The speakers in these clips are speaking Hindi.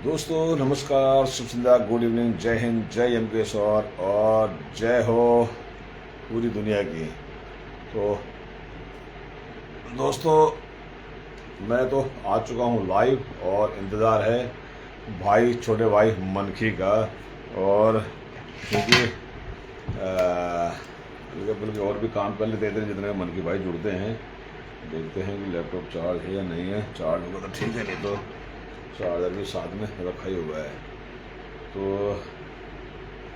दोस्तों नमस्कार, शुभ संध्या, गुड इवनिंग, जय हिंद, जय यमकेश्वर और जय हो पूरी दुनिया की। तो दोस्तों मैं तो आ चुका हूँ लाइव और इंतज़ार है भाई, छोटे भाई मनखी का। और क्योंकि बल्कि और भी काम कर लेते हैं जितने मनखी भाई जुड़ते हैं। देखते हैं कि लैपटॉप चार्ज है या नहीं है। चार्ज होगा तो ठीक है, नहीं तो चार्जर भी साथ में रखा ही हुआ है। तो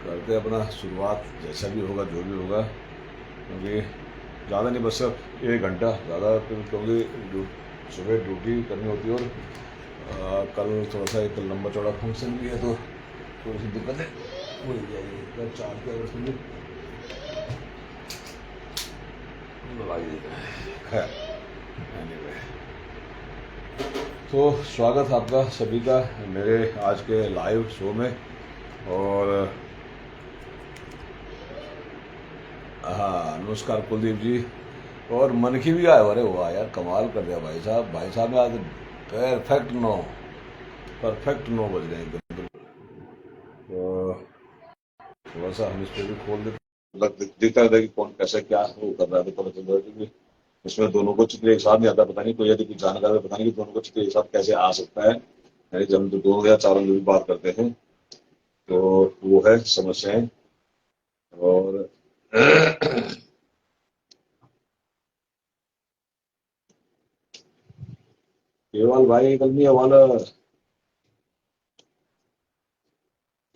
करते हैं अपना शुरुआत, जैसा भी होगा जो भी होगा, क्योंकि ज़्यादा नहीं, बस सिर्फ 1 घंटा ज़्यादा, क्योंकि सुबह ड्यूटी करनी होती है और कल थोड़ा सा एक लंबा चौड़ा फंक्शन भी है, तो थोड़ी सी दिक्कतें हो जाएगी। कल चार्ज की अगर सुनिए लगा ही देते हैं। खैर एनीवे, तो स्वागत आपका सभी का मेरे आज के लाइव शो में। और हाँ, नमस्कार कुलदीप जी। और मनखी भी आए। अरे वाह यार, कमाल कर दिया भाई साहब। भाई साहब ने आज परफेक्ट 9 बज गए एकदम। तो थोड़ा सा हम इस पर भी खोल देते, दिखता रहता है कि कौन कैसे क्या वो कर रहा है, तो पता चल रहा है क्योंकि इसमें दोनों को चित्र एक साथ नहीं आता। पता नहीं कोई यदि कुछ जानकार है, पता नहीं कि दोनों को चित्र एक साथ कैसे आ सकता है। यानी जब हम दो या चारों जो भी बात करते हैं तो वो है समस्याएं। और केवल भाई कल नहीं हवाला,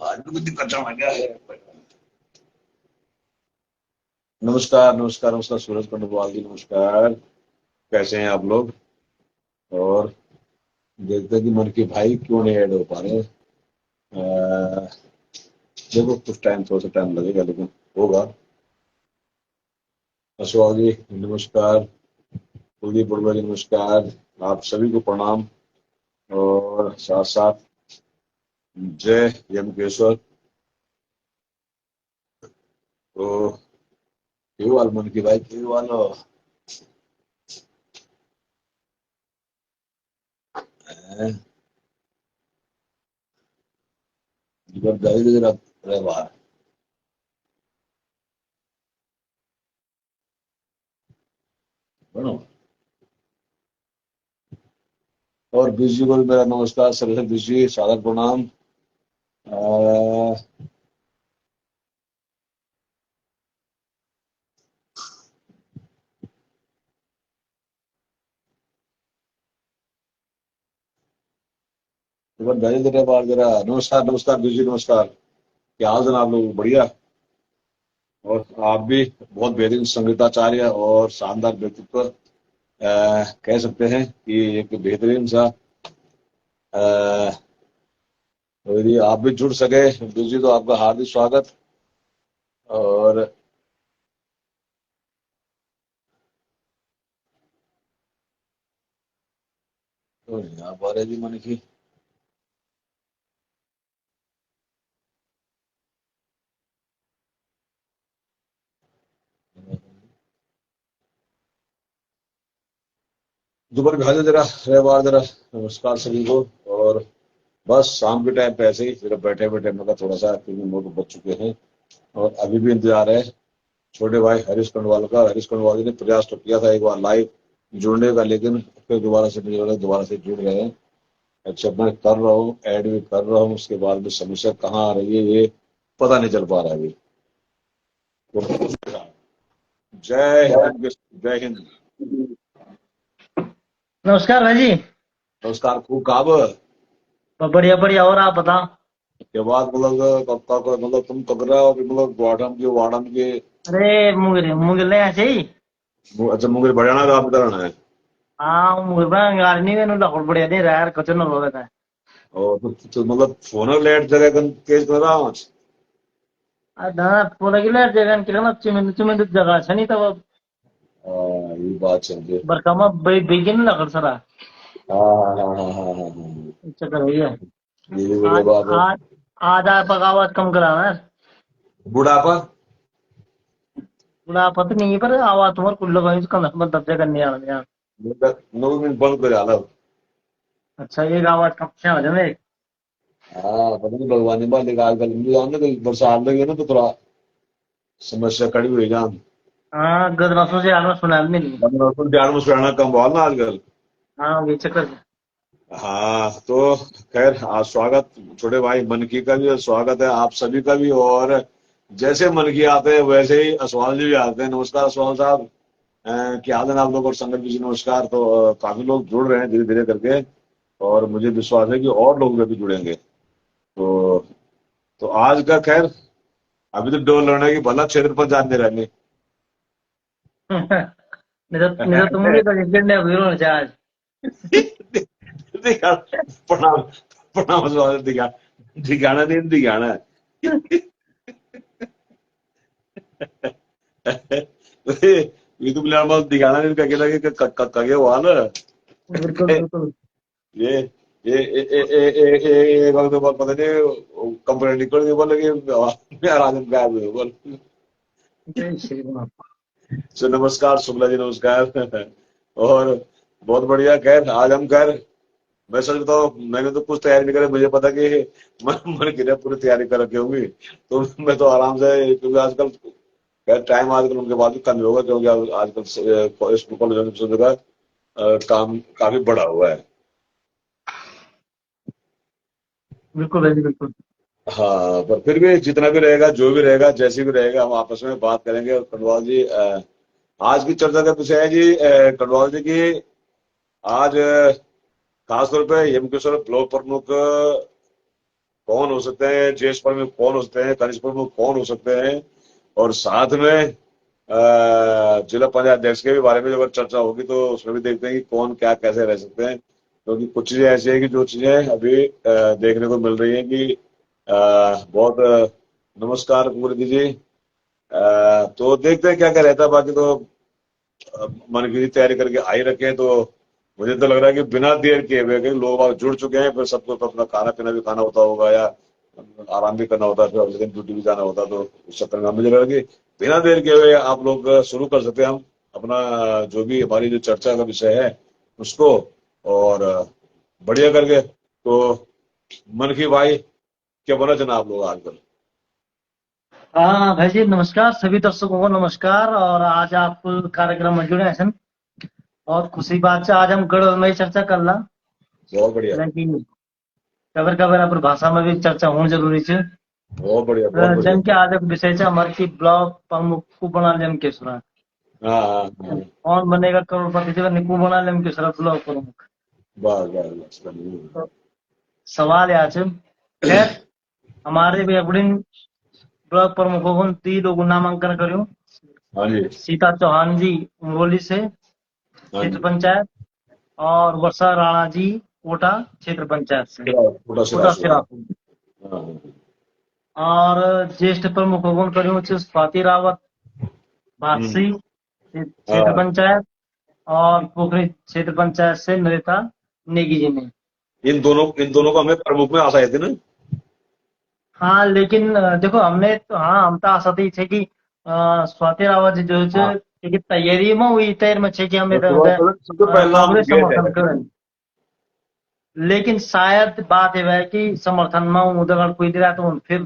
आज भी कुछ दिक्कत चल गया है। नमस्कार नमस्कार नमस्कार सूरज पंडवाल जी, नमस्कार। कैसे हैं आप लोग? और देखते हैं कि मन के भाई क्यों नहीं ऐड हो पा रहे। अह, देखो कुछ टाइम, थोड़ा सा टाइम लगेगा लेकिन होगा। अशोक जी नमस्कार, कुलदीप बड़ुआ जी नमस्कार, आप सभी को प्रणाम। और साथ साथ जय यमकेश्वर। तो क्यों वाल मन की भाई, क्यों वालो जीवन जारी जरा रहे बाहर बनो। और बीस जी को भी मेरा नमस्कार, सरस्वती बीस जी सादर प्रणाम। अह, जीवन जारी जरा बाहर जरा। नमस्कार नमस्कार बीस जी, नमस्कार। क्या हाल जनाब, लोग बढ़िया? और आप भी बहुत बेहतरीन संगीताचार्य और शानदार व्यक्तित्व, कह सकते हैं कि एक बेहतरीन सा। अह, तो यदि आप भी जुड़ सके बीस जी तो आपका हार्दिक स्वागत। और तो यहाँ पर है जी मन की। दोपहर में हाजिर जरा रह बार जरा। नमस्कार सभी को। और बस शाम के टाइम पे ऐसे ही जरा बैठे बैठे मतलब थोड़ा सा, क्योंकि 9 तो बज चुके हैं और अभी भी इंतजार है छोटे भाई हरीश कंडवाल का। हरीश कंडवाल जी ने प्रयास तो किया था एक बार लाइव जुड़ने का, लेकिन फिर दोबारा से नहीं जुड़े, दोबारा से जुड़ गए हैं। अच्छा, मैं कर रहा हूँ, ऐड भी कर रहा हूँ, उसके बाद भी समस्या कहाँ आ रही है ये पता नहीं चल पा रहा है अभी। तो जय हिंद, जय हिंद। नमस्कार भाई जी। नमस्कार, खूब काब। बढ़िया बढ़िया। और आप बताओ। के बाद मतलब कब तक मतलब तुम तक रहे हो कि मतलब वार्डन के। अरे मुंगरे मुंगले ऐसे ही। अच्छा, मुंगेर बड़ाना का आप इधर आना है। हाँ मुंगरे बना गाड़ी नहीं मैंने लकड़ बढ़िया नहीं रहा यार, कचर न रो था। और तो मतलब फोन लेट जगह तेज कर रहा हूँ। दाना पोला गिला जगह के ना चिमिंद चिमिंद जगह से नहीं तब ये बात समझे। बरकामा बेगिन लकड़ सरा। हाँ हाँ हाँ हाँ हाँ हाँ हाँ। चक्कर भैया। ये भी बढ़िया आज बात है। आज आज आप बगावत कम कराना है। बुढ़ापा। बुढ़ा पता नहीं पर आवाज तुम्हारे कुल्लो कहीं कम मतलब जगह नहीं आ रहा यार। 9 मिनट बंद कर आला। अच्छा ये आवाज कम से आ जाए। हाँ पता नहीं भगवान बाल आजकल मुझे जानते कोई बरसात लगी है ना तो थोड़ा समस्या खड़ी हुई जान। हाँ गद नसों से आना सुना भी नहीं। ध्यान में सुराना कम बोल ना आजकल। हाँ ये चक्कर है। हाँ तो खैर आज स्वागत छोटे भाई मन की का भी स्वागत है आप सभी का भी। और जैसे मन की आते हैं वैसे ही असवाल जी भी आते हैं। नमस्कार असवाल साहब। क्या हाल है आप लोग और संगत जी नमस्कार। तो काफी लोग जुड़ रहे हैं धीरे धीरे करके और मुझे विश्वास है कि और लोग भी जुड़ेंगे। तो तो आज का खैर अभी तो डोल लड़ने की भला क्षेत्र पर जानते रहेंगे। नहीं तो तुम भी तो गिरने हीरो से आज। दिखा प्रणाम प्रणाम असवाल दिखा दिखाना नहीं दिखाना है। ये तो मिला दिखाना नहीं कगे लगे कगे हुआ ना। बिल्कुल बिल्कुल। ये ये वक्त बाद पता नहीं कंपनी निकल गई बोले कि राजन गायब हुए बोल। जय श्री राम। सो नमस्कार शुक्ला जी नमस्कार। और बहुत बढ़िया खैर आज हम खैर मैं सच बताऊं मैंने तो कुछ तैयारी नहीं करी। मुझे पता कि मन की ने पूरी तैयारी कर रखी होंगी। तो मैं तो आराम से क्योंकि आजकल खैर टाइम आजकल उनके बाद भी कम ही होगा क्योंकि आजकल स्कूल कॉलेज का काम काफी बड़ा हुआ है। बिल्कुल भाई बिल्कुल। हाँ पर फिर भी जितना भी रहेगा जो भी रहेगा जैसे भी रहेगा हम आपस में बात करेंगे। और कटवाल जी आज की चर्चा का विषय है जी कटवाल जी की आज खासतौर पे यमकेश्वर ब्लॉक प्रमुख कौन हो सकते हैं, ज्येष्ठ प्रमुख कौन हो सकते हैं, कनिष्ठ प्रमुख कौन हो सकते हैं और साथ में जिला पंचायत अध्यक्ष के भी बारे में अगर चर्चा होगी तो उसमें भी देखते हैं कि कौन क्या कैसे रह सकते हैं। क्योंकि कुछ चीजें ऐसी है कि जो चीजें अभी देखने को मिल रही है कि बहुत नमस्कार पूरी जी। तो देखते हैं क्या क्या रहता है। बाकी तो मन की तैयारी करके आ ही रखे हैं। तो मुझे तो लग रहा है कि बिना देर किए हुए कि लोग अब जुड़ चुके हैं फिर सबको तो अपना खाना पीना भी खाना होता होगा या आराम भी करना होता है फिर अगले दिन ड्यूटी भी जाना होता है। तो उस चक्कर में मुझे लग रहा है कि बिना देर किए हुए आप लोग शुरू कर सकते हैं हम अपना जो भी हमारी जो चर्चा का विषय है उसको। और बढ़िया करके तो मन की भाई क्या बोला चना आप लोग आजकल। हाँ भाई जी नमस्कार सभी दर्शकों को नमस्कार। और आज आप कार्यक्रम में जुड़े हैं और खुशी बात है आज हम गढ़ में चर्चा कर ला। बहुत बढ़िया लेकिन कबर कबर अपन भाषा में भी चर्चा होनी जरूरी है। बहुत बढ़िया बहुत बढ़िया। जन के आज एक विषय है हमारे की ब्लॉक प्रमुख को बना लेम के सुना। हाँ हाँ हाँ कौन बनेगा करोड़पति जब निकू बना लेम के सुना ब्लॉक प्रमुख। बस बस बस तो सवाल यहाँ से खैर हमारे भी अग्रणी ब्लॉक प्रमुखों को 3 लोगों नामांकन करो। हाँ जी सीता चौहान जी उमरोली से हाँ क्षेत्र जी पंचायत और वर्षा राणा जी कोटा क्षेत्र पंचायत से छोटा कोटा सिरासू हाँ सिरापुर। हाँ हाँ। और ज्येष्ठ प्रमुख को करो स्वाति रावत हम्म, भासी क्षेत्र हाँ पंचायत और पोखरी क्षेत्र पंचायत से नरेता नेगी जी ने। इन दोनों को हमें प्रमुख में आशा थी ना। हाँ लेकिन देखो हमने तो हाँ हम तो आशा थी थे कि स्वाति रावत जी जो हाँ है कि तैयारी में हुई तैयार में छे कि हमें सबसे पहला कांग्रेस गेट समर्थन है। करें। लेकिन शायद बात यह है कि समर्थन में उधर अगर कोई दे रहा तो फिर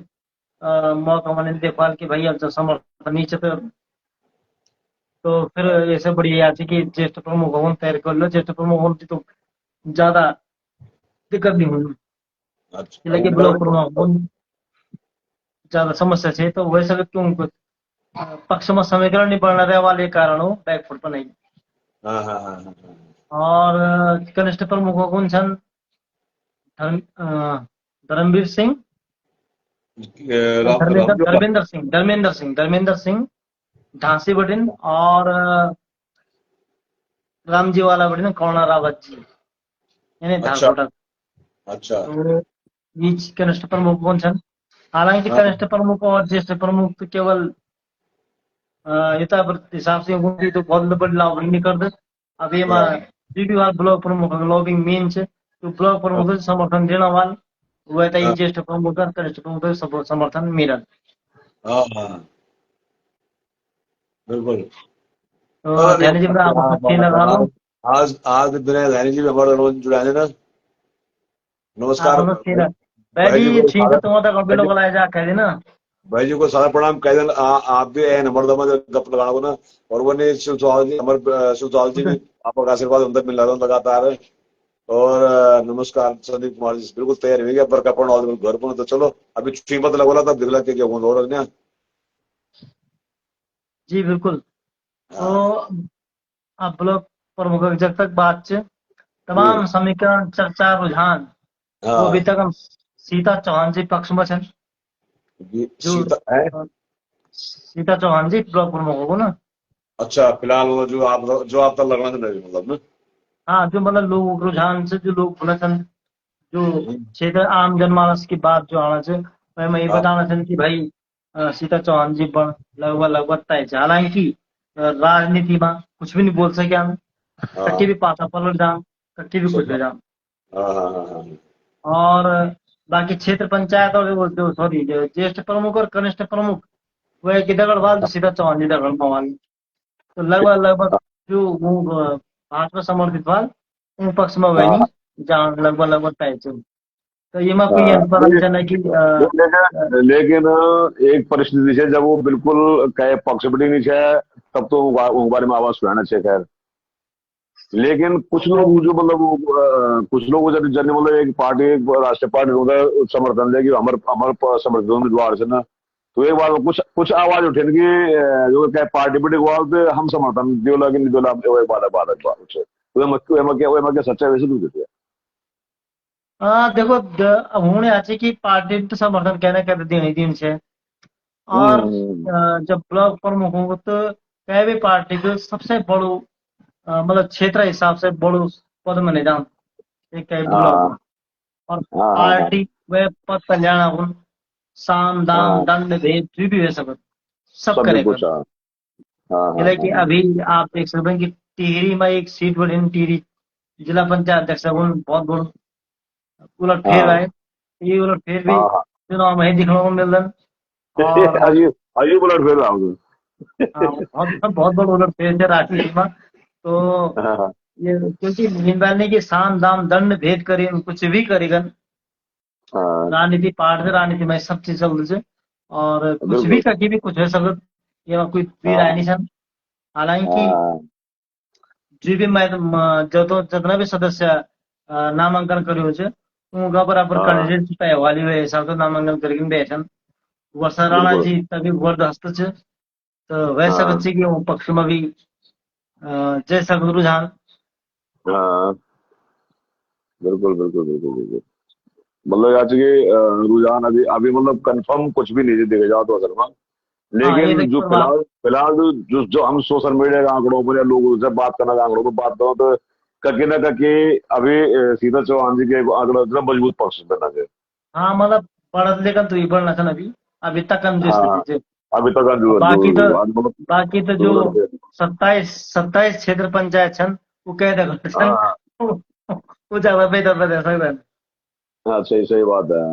मौका मैंने देखभाल कि भाई अब जो समर्थन नीचे तो फिर ऐसे बढ़िया है कि ज्येष्ठ प्रमुख होने तैयार कर लो। ज्येष्ठ प्रमुख होने तो ज्यादा दिक्कत नहीं होगी। अच्छा लेकिन ब्लॉक प्रमुख होने ज्यादा समस्या है तो वैसे क्यों पक्ष में समीकरण नहीं बढ़ रहे वाले कारण हो बैकफुट पर नहीं। हाँ हाँ हाँ हाँ हाँ। और कनिष्ठ प्रमुख कौन छन धर्मवीर सिंह राम जो धर्मेंद्र सिंह झांसी बटिन और रामजी वाला बटिन करुणा रावत जी यानी अच्छा धारकोटा। अच्छा तो ये कनिष्ठ प्रमुख कौन छन। हालांकि हाँ कनिष्ठ प्रमुख और ज्येष्ठ प्रमुख तो केवल यथा हिसाब से उनकी तो बहुत बड़ी लॉबिंग नहीं कर दे। अब ये हाँ बीबी बार ब्लॉक प्रमुख लॉबिंग मेन से तो ब्लॉक प्रमुख से समर्थन देना वाल वह था हाँ ज्येष्ठ प्रमुख और कनिष्ठ प्रमुख से समर्थन मिला। हाँ हाँ, बिल्कुल। तो अरे ध्यान जी आप क्या अच्छी बात है। लगा लो। आज आज बिना लहरी जी भी हमारे रोज जुड़ाने ना। आप नमस्कार हमें भाई। भाई जी बैजी को ठीक सादा, तो मतलब कभी भाई जी, लोग लाए जा कह देना। भाई जी को सादा प्रणाम कह देना। आप भी है नंबर दमा गप लगाना को ना। और वो ने सुजाल जी, अमर सुजाल जी भी आपका आशीर्वाद उनसे मिल रहा था लगातार। और नमस्कार संदीप कुमार जी, बिल्कुल तैयार हो गया बरका पड़ना और घर पर तो चलो अभी कीमत लगोला तब दिखला के क्या हो रहा है। जी बिल्कुल। तो हाँ अब लोग प्रमुख जब तक बात च हम्म, तमाम समीकरण चर्चा रुझान वो अभी हाँ तक हम सीता चौहान जी पक्ष में छन। ये जो सीता है। अ, सीता चौहान जी ब्लॉक प्रमुख हो ना। अच्छा फिलहाल वो जो आप तक लगना चाहिए मतलब ना। हाँ जो मतलब लोग रुझान से जो लोग बोला छन जो हम्म, क्षेत्र आम जनमानस की बात जो आना चाहिए वह मैं ये हाँ बताना चाहूँ कि भाई सीता चौहान जी पर लगभग लगभग तय છે। हालांकि राजनीति में कुछ भी नहीं बोल सके हम कट्टी हाँ भी पासा पलट जाम कट्टी भी सही कुछ हो बात। जाम। हाँ हाँ हाँ हाँ और बाकी क्षेत्र पंचायत और वो जो सॉरी जो ज्येष्ठ प्रमुख और कनिष्ठ प्रमुख वह की दगड़वाल तो सीधा चौहान जी दगड़ पवाल तो लगभग लगभग जो वो भाजपा समर्थित वाल उन पक्ष में वह हाँ नहीं हाँ, जहाँ लगभग लगभग तय छै। तो ये में कोई हाँ, अंतर पता नहीं चला कि लेकिन एक परिस्थिति है जब वो बिल्कुल कहे पक्ष भी नहीं है तब तो वो बारे में आवाज सुनाना चाहिए खैर। लेकिन कुछ लोग जो मतलब कुछ लोग जब जन मतलब एक पार्टी एक राष्ट्रीय पार्टी होता समर्थन दे कि हमारे हमारे समर्थन उम्मीदवार से ना। तो एक बार कुछ कुछ आवाज उठे कि जो क्या पार्टी पिटी वाल पे हम समर्थन दियोला कि नहीं दियोला वो एक बात है तो ये मत सच्चाई वैसे नहीं देते। हाँ देखो अब होने आचे कि पार्टी तो समर्थन कहना कहते दिन दिन से और हम्म, जब ब्लॉक प्रमुख हो तो कह भी पार्टी को सबसे बड़ो मतलब क्षेत्र हिसाब से बड़ो पद में नहीं जान एक कई ब्लॉक हाँ में और हाँ हाँ हाँ पार्टी वह पद पर जाना हो साम दाम हाँ दंड भेद जो भी हो सकत सब सब करेगा। कुछ हाँ हाँ हाँ जैसे हाँ कि अभी आप देख सकते हैं कि टिहरी में एक सीट बड़ी टिहरी जिला पंचायत अध्यक्ष बहुत बड़ा उलट फेर हाँ है। ये उलट फेर भी हाँ हाँ चुनाव में ही दिखने को मिल रहा है। और अजीब अजीब उलट फिर रहा हूँ। बहुत बहुत बड़ा उलट फेर है राजनीति में। तो हाँ हाँ ये क्योंकि नींद की साम दाम दंड भेद करे कुछ भी करेगा हाँ, राजनीति पार्ट से राजनीति में सब चीज चल रही है और कुछ भी बिल्कुल करके भी कुछ हो सकत ये कोई भी राय हाँ नहीं सन। हालांकि हाँ जो भी मैं जो तो जितना भी सदस्य नामांकन કર્યું છે उनका बराबर हाँ कैंडिडेट तय वाली हुए हिसाब से नामांकन करके बेचन वर्षा राणा बिल्कुल जी तभी जबरदस्त છે तो वह सकत हाँ છે कि वो पक्ष में भी जय सकत रुझान। हाँ बिल्कुल बिल्कुल बिल्कुल बिल्कुल। मतलब आज के रुझान अभी अभी मतलब कंफर्म कुछ भी नहीं देखे जाओ तो असल में। हाँ ये लेकिन जो देखिए बात फिलहाल फिलहाल जो हम सोशल मीडिया के आंकड़ों पर या लोगों से बात करना आंकड़ों पर बात करो तो कहीं ना कहीं अभी सीता चौहान जी के आंकड़ा इतना मजबूत पक्ष बना है। हाँ मतलब बढ़त लेकर तो ही बढ़ना था अभी अभी तक हम जो हाँ स्थिति से अभी तक और जो जो आज मतलब बाकी तो जो दो लड़के 27 क्षेत्र पंचायत छन वो कह दे छन हाँ वो ज्यादा बेहतर बता सकते हाँ सही सही बात है।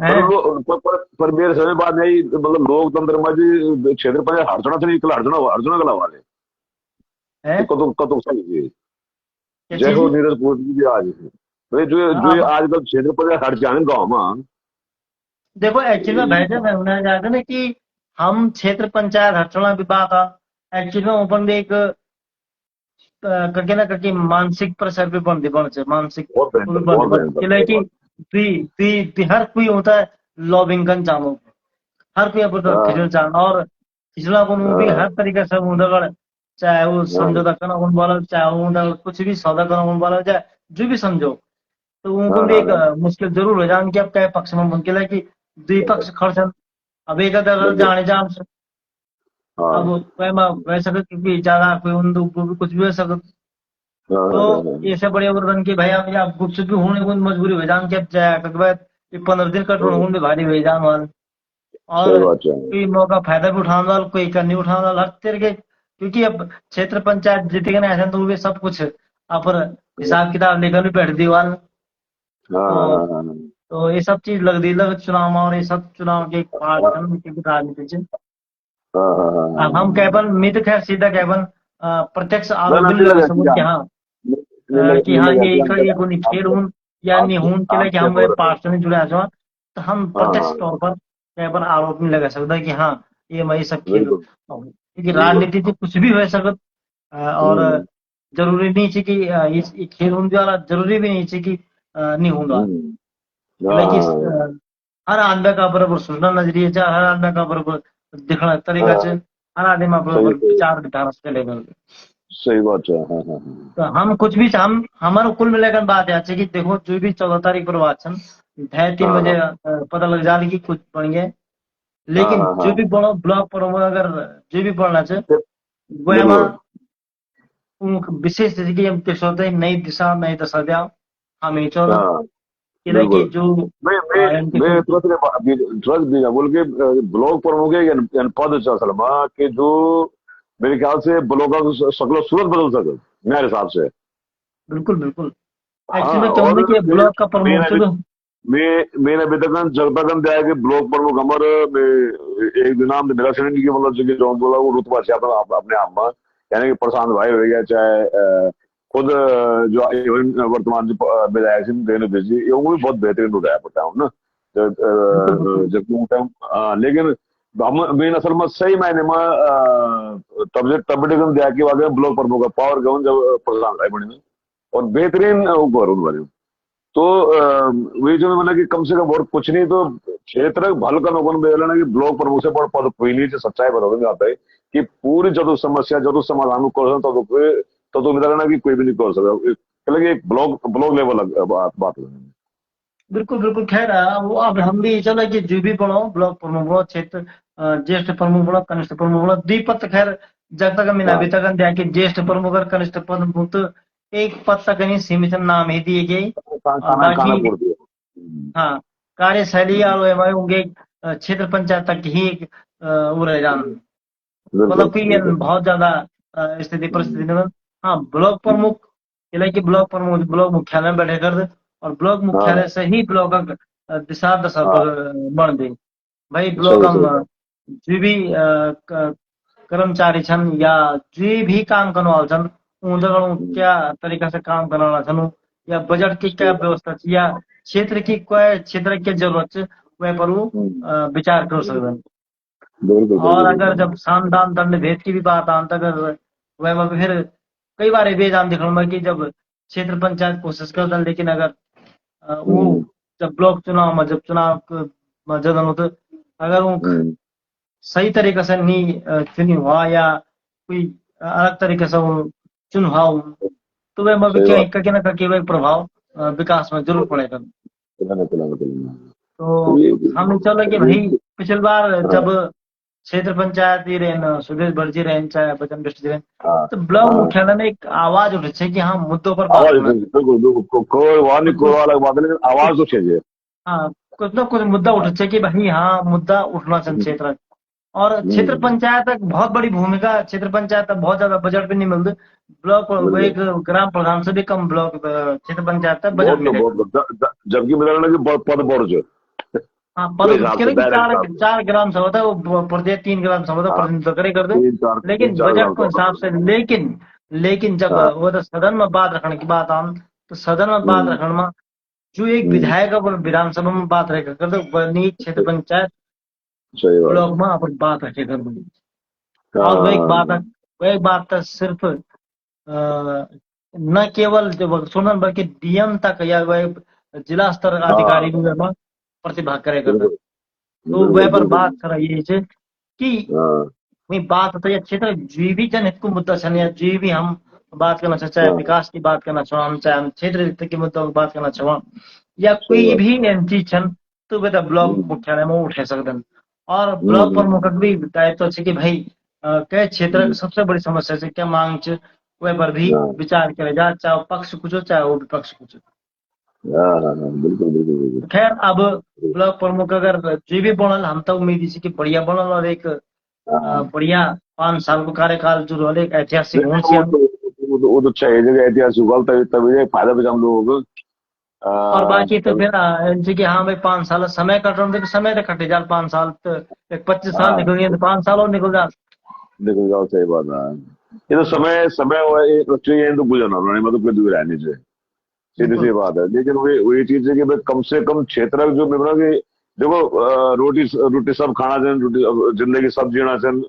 पर हैं। पर मेरे समझ बात नहीं मतलब लोकतंत्र में जी क्षेत्र पर हरचना से निकला हरचना हरचना कला वाले हैं कतो सही है। क्या जय चीज। हो नीरज मोदी जी आज तो जो ये अब आजकल क्षेत्र पर हर जाने गाँव में देखो एक्चुअली में भैया होना चाहते ना कि हम क्षेत्र पंचायत हरचना विभाग का एक्चुअली में ओपन भी एक करके ना करके मानसिक प्रेशर भी बन से मानसिक वो भी बहुत बन भयंकर चले सही कि बात। हर कोई होता है लॉबिंग कर जानो हर कोई अपने खिचड़ हाँ चाहना और खिचड़ा को भी हाँ हर तरीके से उधर चाहे वो हाँ समझौता करना उन वाला चाहे वो उधर कुछ भी सौदा करना उन वाला चाहे जो भी समझो तो उनको हाँ भी हाँ एक हाँ मुश्किल जरूर हो जान कि अब क्या पक्ष में मुमकिन है कि द्विपक्ष खर्चन अब एक अगर बिल्कुल जाने जान से अब हाँ वह सकत क्योंकि ज्यादा कोई उन दो कुछ भी हो सकत। हाँ तो हाँ हाँ, हाँ, ऐसे बड़े वर्धन की भाई आप गुपचुप भी होने को मजबूरी हो जान के अब जाए के बाद 15 दिन कट हाँ, भी भारी हो जान वाल सही और बात है। कोई मौका फायदा भी उठाने वाला कोई करनी उठाने वाला हर तरीके क्योंकि अब क्षेत्र पंचायत जीतेगा ना ऐसा तो वे सब कुछ अपन हिसाब किताब लेकर भी बैठ दी वाल। हाँ हाँ तो हाँ हाँ हाँ तो ये सब चीज लग दी लग चुनाव में और ये सब चुनाव के पार्ट हाँ है की राजनीति से। हाँ हाँ हाँ अब हम हाँ। केवल मित खैर सीधा केवल प्रत्यक्ष ना आरोप ना भी नहीं नहीं लगा लगा सकूं कि हाँ नहीं ये लगा एक कोई खेल हूं या आप नहीं हूं के लिए कि आप हम देखो पार्ट से नहीं जुड़े हैं तो हम हाँ प्रत्यक्ष हाँ तौर पर कई बार आरोप नहीं लगा सकता कि हाँ ये मैं सब खेल, बिल्कुल क्योंकि बिल्कुल। राजनीति से कुछ भी हो सकत। और हम्म जरूरी नहीं है कि ये खेल होने वाला जरूरी भी नहीं है कि नहीं होगा। हम्म, लेकिन हाँ हर आदमी का बराबर सोचना नजरिया चा, हर आदमी का बराबर दिखना तरीका च, हाँ हर आदमी में सही बराबर सही विचार विधारा से लेवल। सही बात है। हाँ हाँ हाँ तो हम कुछ भी हम हमारे कुल मिलाकर बात है कि देखो जो भी 14 तारीख पर बात छन, ढाई 3 बजे हाँ पता लग जाए कि कुछ बन गया। हाँ लेकिन हाँ जो हाँ भी बड़ो ब्लॉक पर वो अगर जो भी पढ़ना चाहिए वो बिल्कुल। हमारा विशेष तरीके की हम किस होते हैं नई दिशा नई दशा दिया हम ये चौदह हाँ कि बिल्कुल। जो मैं मैं इनके मैं कुछ तुरंत भी बोल के ब्लॉग प्रमुख है या पद असल में कि जो मेरे ख्याल से ब्लॉग का शक्ल सूरत बदल सके मेरे हिसाब से। बिल्कुल बिल्कुल। हाँ एक्चुअली में क्या और होंगे कि मैं ब्लॉक का प्रमुख मैं से तो मैं अभी तक जब तक दिया कि ब्लॉक प्रमुख हमारे मैं एक दिन नाम मेरा श्रेणी की मतलब जो बोला वो रुतबा से अपने आप में यानी कि प्रशांत भाई हो गया चाहे खुद जो वर्तमान जो विधायक सिंह रेणु जी ये वो भी बहुत बेहतरीन उठाया पता हूँ ना बिल्कुल बिल्कुल जबकि टाइम लेकिन हम मेन असल में सही मायने में तब दिया कि वाकई ब्लॉक प्रमुख का पावर गवन जब प्रशांत भाई बने और बेहतरीन ऊपर उन तो वही जो मतलब कि कम से कम और कुछ नहीं तो क्षेत्र भल का नौकन बेलना कि ब्लॉक प्रमुख से पर पद कोई नहीं सच्चाई बताओगे आता है कि पूरी जदो समस्या जदो समाधान कर तो मिला कि कोई भी नहीं कर सकता एक ब्लॉक ब्लॉक लेवल बात है। बिल्कुल बिल्कुल। खैर वो अब हम भी चलो कि जो भी पढ़ो ब्लॉक प्रमुख बनो क्षेत्र ज्येष्ठ प्रमुख बनो कनिष्ठ प्रमुख बनो द्विपद तो खैर जब तक मिला हाँ अभी तक दिया कि ज्येष्ठ प्रमुख और कनिष्ठ प्रमुख तो एक पद तक नहीं सीमित नाम ही दिए गए। और खाना खाना बाकी पूर्ति है। हाँ कार्यशैली और वो हमारे होंगे क्षेत्र पंचायत तक ही एक वो रह जान, बिल्कुल मतलब कि ये बिल्कुल। बहुत ज्यादा स्थिति परिस्थिति में हाँ ब्लॉक प्रमुख जिले के ब्लॉक प्रमुख ब्लॉक मुख्यालय में बैठे कर दे और ब्लॉक हाँ मुख्यालय से ही ब्लॉक दिशा दशा हाँ बन दे। भाई ब्लॉक सही हम सही बात। जो भी कर्मचारी छन या जो भी काम करने वाले छन उन जगह क्या तरीका से काम करने वाला छन या बजट की क्या सही बात। व्यवस्था छी या क्षेत्र की कोई क्षेत्र की जरूरत है वह पर वो विचार कर सकते हैं। बिल्कुल और बिल्कुल अगर बिल्कुल। जब सामदान दंड भेद की भी बात आन तक अगर वह में फिर कई बार ये बेजान दिखने में कि जब क्षेत्र पंचायत कोशिश करता लेकिन अगर वो हम्म जब ब्लॉक चुनाव में जब चुनाव में जदन होते अगर वो हम्म सही तरीके से नहीं चुनी हुआ या कोई अलग तरीके से वो चुन हुआ हो, तो वह में भी सही बात। कहीं ना कहीं वह प्रभाव विकास में जरूर पड़ेगा। चलाना चलाना चलाना तो तो हम चलो कि भाई पिछली बार हाँ जब क्षेत्र पंचायत ही रहें सुरेश भटजी रहें चाहे बचन बिष्ट जी रहें हाँ तो ब्लॉक हाँ मुख्यालय में एक आवाज उठे छे कि हाँ मुद्दों पर बात आवाज करना बिल्कुल बिल्कुल कोई वहां नहीं कोई मुद्दों अलग बात है, लेकिन आवाज तो कुछ चाहिए। हाँ कुछ ना कुछ मुद्दा उठे छे कि भाई हाँ मुद्दा उठना चाहिए हम्म क्षेत्र। और क्षेत्र हम्म, पंचायत एक बहुत बड़ी भूमिका क्षेत्र पंचायत तक बहुत ज्यादा बजट भी नहीं मिलते। ब्लॉक वो बिल्कुल एक ग्राम प्रधान से भी कम ब्लॉक क्षेत्र पंचायत तक बजट बहुत मिलेगा। बहुत जबकि मेरा ना कि पद बढ़ जाए हाँ वो पद हिसाब कह से रहे कि डायरेक्ट चार हिसाब से। चार ग्राम सभा था वो प्रदेश 3 ग्राम सभा था हाँ प्रतिनिधित्व करे कर दे। तीन लेकिन चार बजट ग्राम के हिसाब से लेकिन लेकिन जब हाँ वो तो सदन में बात रखने की बात आम तो सदन में बात हम्म रखने में जो एक हम्म विधायक अपन विधानसभा में बात रखे कर दे वही क्षेत्र पंचायत सही बात ब्लॉक में अपन बात रखे कर दे। और हाँ वो एक बात तो सिर्फ न केवल जो सुनन बल्कि डीएम तक या वह जिला स्तर का हाँ अधिकारी भी वह प्रतिभाग करे कर दे। बिल्कुल तो वह बिल्कुल पर बिल्कुल बात कर ये है कि हाँ वही बात होता है क्षेत्र जी भी जनहित को मुद्दा छन या जी भी हम बात करना चाहे चाहे हाँ विकास की बात करना चाहो हम चाहे हम क्षेत्र हित की मुद्दों की बात करना चाहो या सही कोई बात भी चीज छन तो वे तो ब्लॉक हम्म मुख्यालय में उठे सकते हैं। और ब्लॉक हम्म, प्रमुख भी दायित्व है कि भाई कई क्षेत्र की हम्म, सबसे बड़ी समस्या से क्या मांग छ वह पर भी हाँ विचार करे जा चाहे वो पक्ष कुछ हो चाहे वो विपक्ष कुछ हो। हाँ हाँ हाँ, बिल्कुल बिल्कुल बिल्कुल खैर अब ब्लॉक प्रमुख अगर जी भी बनल हम तो उम्मीद है कि बढ़िया बनल और एक हाँ बढ़िया 5 साल को कार्यकाल जो रहा एक ऐतिहासिक नहीं होना नहीं, चाहिए। वो तो चाहिए जगह ऐतिहासिक हुआ तभी तभी एक फायदा भी हम लोगों को और बाकी तो तभी फिर इनसे कि हाँ भाई 5 साल समय कट रहा है समय तो कटे जाल 5 साल तो एक 25 साल हाँ निकल गए तो 5 साल और निकल जाए। देखो जाओ सही बात है। ये तो समय समय चाहिए तो गुजरना नहीं मतलब कोई दूर रहनी चाहिए सीधी सी बिल्कुल बात है लेकिन वही वही चीज है कि भाई कम से कम क्षेत्र जो मतलब कि देखो रोटी रोटी सब खाना चाहिए, रोटी जिंदगी सब जीना चाहिए,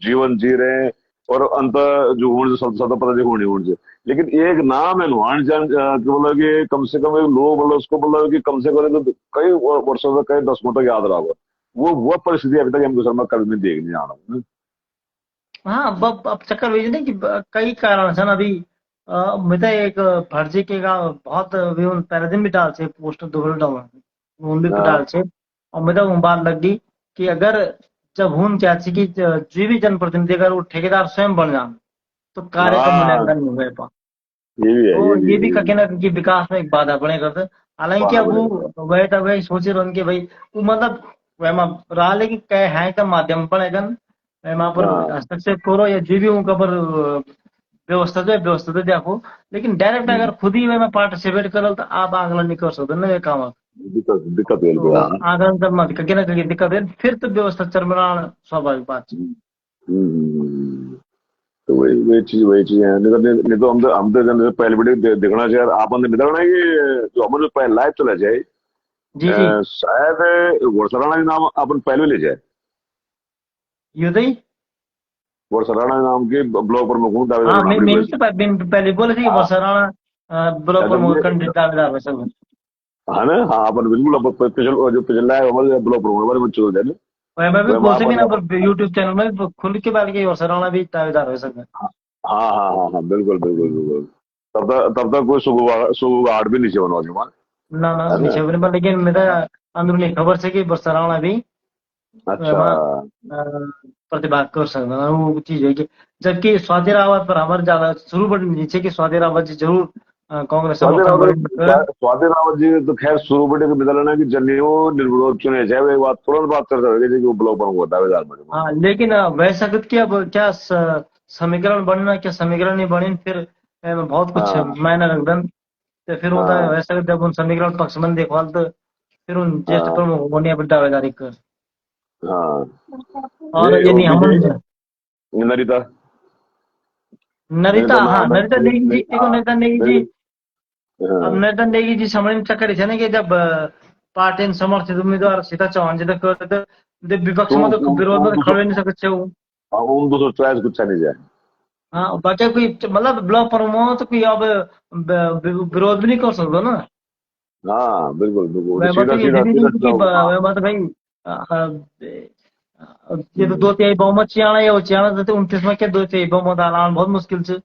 जीवन जी रहे हैं, और अंत जो होने सब सब पता नहीं होनी होनी चाहिए। लेकिन एक नाम है नुहान जान कि मतलब कि कम से कम एक लोग मतलब उसको मतलब कि कम से कम तो कई वर्षों तक, कई दशकों तक याद रहा होगा। वो परिस्थिति अभी तक हमको शर्मा कभी नहीं देखने आ रहा हूँ। हाँ अब चक्कर वही है ना कि कई कारण छन अभी मैं तो एक फर्जी के का बहुत भी उन पहले दिन भी डाल से पोस्ट दोहरे डाल उन भी डाल हाँ से और मैं तो वो बात लग गई कि अगर जब हुन क्या थी कि जो भी जनप्रतिनिधि अगर वो ठेकेदार स्वयं बन जाए तो कार्य का हाँ, मूल्यांकन नहीं हो पा ये भी है, तो ये भी ये है, भी ये भी कहीं है। ना कहीं विकास में एक बाधा बने करते हालांकि बाधा अब बनेगा। वो वह तो वही सोचे रहे कि भाई वो मतलब वह रहा लेकिन कह है का माध्यम बनेगा वहाँ पर हाँ, हस्तक्षेप करो या जो भी उनका पर व्यवस्था जो है व्यवस्था तो देखो लेकिन डायरेक्ट अगर खुद ही में पार्टिसिपेट करो तो आप आंकलन नहीं कर सकते ना ये काम दिक्कत दिक्कत है तो हाँ। आंकलन करना कहीं ना कहीं दिक्कत है फिर तो व्यवस्था चरमराना स्वाभाविक बात है। तो वही चीज है, नहीं तो हम तो जन पहले वीडियो देखना चाहिए यार, आप अंदर निकलना है कि जो हमारे पहले लाइव चला जाए। जी जी शायद वर्षराणा के नाम अपन पहले ले जाए। युदय वर्षराणा नाम के ब्लॉक प्रमुख हूँ, दावेदार हाँ नाम लिख मैंने लो। तो पहले बोले थे कि हाँ, वर्षाराणा ब्लॉक अगर प्रमुख ये कैंडिडेट दावेदार वैसे हाँ ना, हाँ अपन बिल्कुल अब पिछल जो पिछला है हमारे ब्लॉक प्रमुख हमारे बच्चे हो जाए ना। वह मैं भी वह बोल वहाँ सके ना पर पर यूट्यूब चैनल में भी खुल के बात की वर्षाराणा भी दावेदार हो सके हाँ हाँ हाँ हाँ हाँ, बिल्कुल बिल्कुल बिल्कुल। तब तक कोई सुबह 8 भी नीचे बनवा के ना ना है ना। नीचे बने पर लेकिन मेरा अंदरूनी खबर से कि वर्षाराणा भी अच्छा। वहाँ प्रतिभाग कर सकता है वो चीज है कि जबकि स्वाति रावत पर हमारे ज्यादा शुरू बड़ी नीचे की स्वाति रावत जी जरूर कांग्रेस समर्थन बने स्वाति रावत जी तो खैर शुरू बटे के मिलना ना कि जनेऊ निर्विरोध चुने जाए, वो एक बात तुरंत बात कर सकते कि वो ब्लॉक पर दावेदार बने मान। हाँ लेकिन वह सकत कि अब क्या समीकरण बनना क्या समीकरण नहीं बने फिर बहुत कुछ हाँ मायने रखदन तो फिर होता है हाँ वैसा कि जब उन समीकरण पक्ष में देखभाल तो फिर उन ज्येष्ठ हाँ प्रमुख होने अपनी दावेदारी कर हाँ। और ये वो यदि हम विजय नरिता नरिता नरिता ना हाँ नहीं नरिता नहीं नेगी जी नहीं, देखो हाँ नरिता नेगी जी नहीं, अब हाँ नरिता नेगी जी समझ में चक्कर है ना कि जब पार्टी ने समर्थित उम्मीदवार सीता चौहान जी तक विपक्ष में तो विरोध में खड़े नहीं सकते हो उन दूसरों चॉइस कुछ नहीं जाए। हाँ बाकी कोई मतलब ब्लॉक प्रमुख तो कोई अब विरोध भी नहीं कर सकते ना हाँ बिल्कुल बिल्कुल, वह बात सीधा ये सीधा दीदी सीधा जी सीधा की हाँ। वह बात भाई ये तो दो तिहाई बहुमत चाहिए या चाहिए तो 29 में क्या दो तिहाई बहुमत आना बहुत मुश्किल से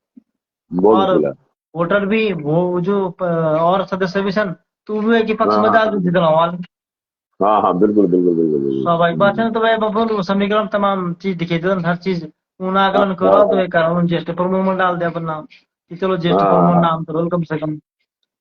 बहुत और मुश्किल है। वोटर भी वो जो और सदस्य भी सन तो वे के पक्ष हाँ में हाँ डाल जितना वाल हाँ हाँ, बिल्कुल बिल्कुल बिल्कुल बिल्कुल। स्वाभाविक बात है ना तो वह बबल समीकरण तमाम चीज दिखे थे हर चीज उन हाँ आकलन हाँ करो तो हाँ वे कारण उन ज्येष्ठ प्रमुख में डाल दे अपन नाम कि चलो ज्येष्ठ हाँ प्रमुख हाँ। नाम तो रोल कम से कम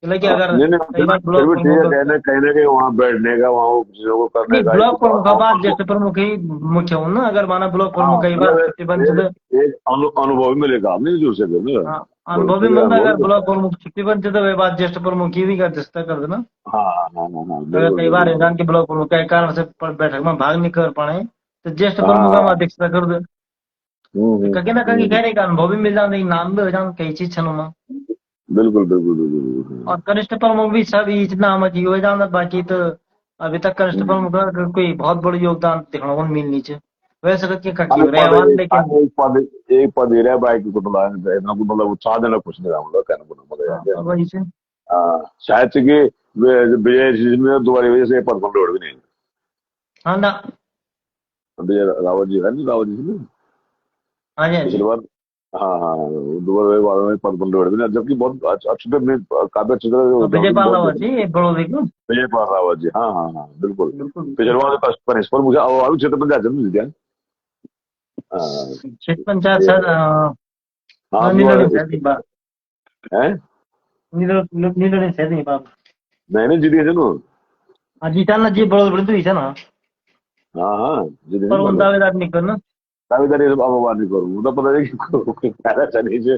कि अगर नहीं नहीं, कई बार फिर ब्लॉक भी ठीक है, प्रमुख कहीं ना कहीं वहाँ बैठने का, वहाँ चीजों को करने नहीं का एक ब्लॉक प्रमुख का बाद अनुभव। ज्येष्ठ प्रमुख ही मुख्य हूँ ना अगर माना ब्लॉक हाँ प्रमुख कई बार मतलब छुट्टी बन जाए एक अनुभव भी मिलेगा, आप नहीं जुड़ सकते ना। हाँ तो अनुभवी ठीक है, मंदा अनुभव अगर भी ब्लॉक मिलेगा। प्रमुख छुट्टी बन जाए तो वे बात ज्येष्ठ प्रमुख की भी कर दस्ता कर देना हाँ हाँ हाँ हाँ हाँ, अगर बिल्कुल कई बार बिल्कुल बिल्कुल। इंसान के ब्लॉक प्रमुख के कारण से बैठक में भाग नहीं कर पाए तो ज्येष्ठ प्रमुख हाँ हम अध्यक्षता कर दे तो कहीं ना कहीं हम्म। खैर एक अनुभव भी मिल जाता नाम भी हो जाता कई चीज छन में बिल्कुल बिल्कुल बिल्कुल बिल्कुल। और कनिष्ठ प्रमुख भी सब इतना मत हो जाता बाकी तो अभी तक कनिष्ठ हम्म। प्रमुख का कोई बहुत बड़ी योगदान दिखने को मिल नहीं चाहिए वैसे तो क्या हाँ, की रहे आवाज लेकिन एक पद ही रहा, बाइक को तो इतना कुछ मतलब उत्साह देना कुछ नहीं रहा, मतलब कहना को मतलब हाँ यार। और वही से हाँ, शायद से कि विजय जी में दोबारा वजह से पद पर भी नहीं। हाँ ना विजय रावत जी है ना, रावत जी ने हाँ जी हाँ पिछली जी बार। हाँ हाँ हाँ, वो दोबारा बाद में पद पर भी नहीं, जबकि बहुत अच्छे थे, काफी अच्छे और थे, विजय पाल बहुत। जी बड़ोदरी को विजय पाल रावत जी, हाँ हाँ हाँ बिल्कुल। बिल्कुल पिछले बिल्कुल बार पर इस पर मुझे अभी क्षेत्र में जाकर मिल गया। हाँ, क्षेत्र पंचायत ये सर हाँ नीलो दोबारा नहीं इस सहती बात है। नीलो नीलो नहीं सहती बात नहीं नहीं, जीती है ना। हाँ जीता ना जी बड़ोदरी तो ही था ना हाँ हाँ, जीती पर नहीं उन बोलो। दावेदार नहीं करना दावेदारी अब आवाज नहीं करूँ, तो पता नहीं कि पहला चली से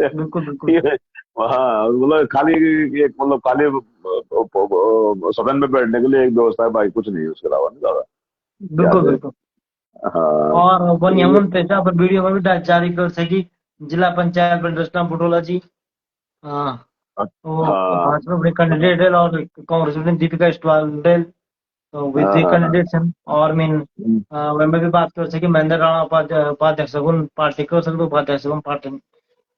बिल्कुल बिल्कुल हाँ मतलब खाली एक मतलब खाली सदन में बैठने के लिए एक व्यवस्था है, भाई कुछ नहीं है उसके अलावा नहीं ज्यादा। क्या बिल्कुल है। बिल्कुल हाँ और वन तो यमन पेशा पर वीडियो में भी जारी कर सकी जिला पंचायत में रचना बुटोला जी हाँ वो हाँ भाजपा में कैंडिडेट है और कांग्रेस में दीपिका स्टवाल तो हाँ विथ द हाँ हाँ कैंडिडेट्स और मीन मैं भी बात कर सके महेंद्र राणा उपाध्यक्ष पार्टी कर सकते उपाध्यक्ष पार्टी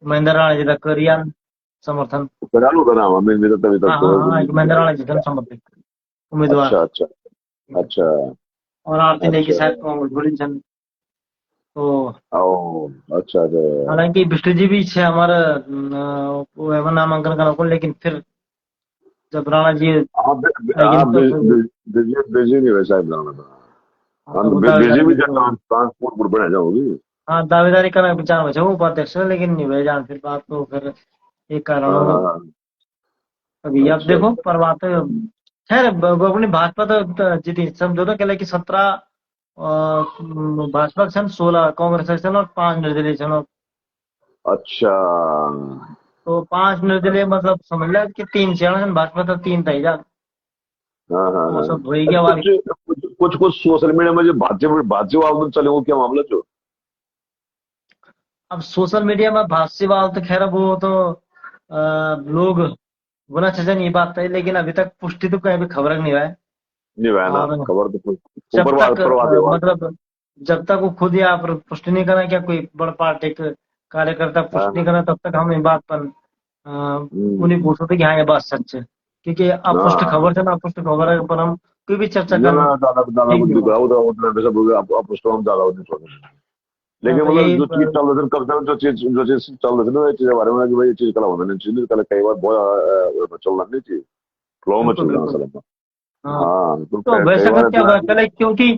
महेंद्र राणा जी का करियान समर्थन। करालू का नाम हमें मेरा तभी तक हाँ हाँ हाँ एक महेंद्र राणा जी जन समर्थित उम्मीदवार अच्छा अच्छा अच्छा और आरती नेगी अच्छा शायद कांग्रेस बड़ी जन। तो ओ अच्छा अच्छा हालांकि बिष्ट जी भी छे हमारे वो है वो नामांकन करा को लेकिन फिर जब राणा जी हाँ आएंगे हाँ तो फिर बिजी नहीं वैसा ही बनाना था। हाँ, हाँ तो तो वो बिजी दावेदारी भी बचाओ। ट्रांसपोर्ट पर बना जाओगी। हाँ दावेदारी करना विचार बचा वो उपाध्यक्ष है, लेकिन नहीं भेजा फिर बात तो फिर एक कारण हाँ हाँ हो हाँ अभी अब अच्छा देखो पर बात खैर अपनी भाजपा तो जीती समझौता के लिए कि 17 भाजपा के सन 16 कांग्रेस के सन और 5 निर्दलीय सन। अच्छा तो 5 निर्दलीय मतलब समझ लो कि 3 सन भाजपा तो 3 था ही जा हाँ हाँ वो हाँ सब हो ही अरे गया वाली। कुछ सोशल मीडिया में जो भाज्य वाद चले वो क्या मामला जो अब सोशल मीडिया में भाष्यवाद तो खैर वो तो लोग गुना चजन ये बात है, लेकिन अभी तक पुष्टि तो कहीं भी खबर नहीं हुआ है। नहीं भाई ना और खबर तो जब तक ऊपरवादी आवाज। मतलब जब तक वो खुद या पुष्टि नहीं करें क्या कोई बड़ पार्टी के कार्यकर्ता हाँ पुष्टि नहीं हाँ करें तब तक हम इस बात पर उन्हीं हम्म, पूछ सकते कि हाँ ये बात सच है। क्योंकि अपुष्ट हाँ खबर से ना अपुष्ट खबर पर हम कोई भी चर्चा जो करना ना दादा दादा ठीक नहीं बुद्धि होगा। का उधर सब आप उसको हम दादा बुद्धि छोड़ लेकिन तो मतलब यही जो चीज चल रही थी कब तक जो चीज चल रही थी ना ये चीज के बारे में कि भाई ये चीज कल होना नहीं चाहिए कल कई बार बहुत चलना नहीं चाहिए फ्लो में बिल्कुल चल जाना बिल्कुल। सलाह हाँ हाँ तो तो कई वैसा कर बार क्या इतना बात करे क्योंकि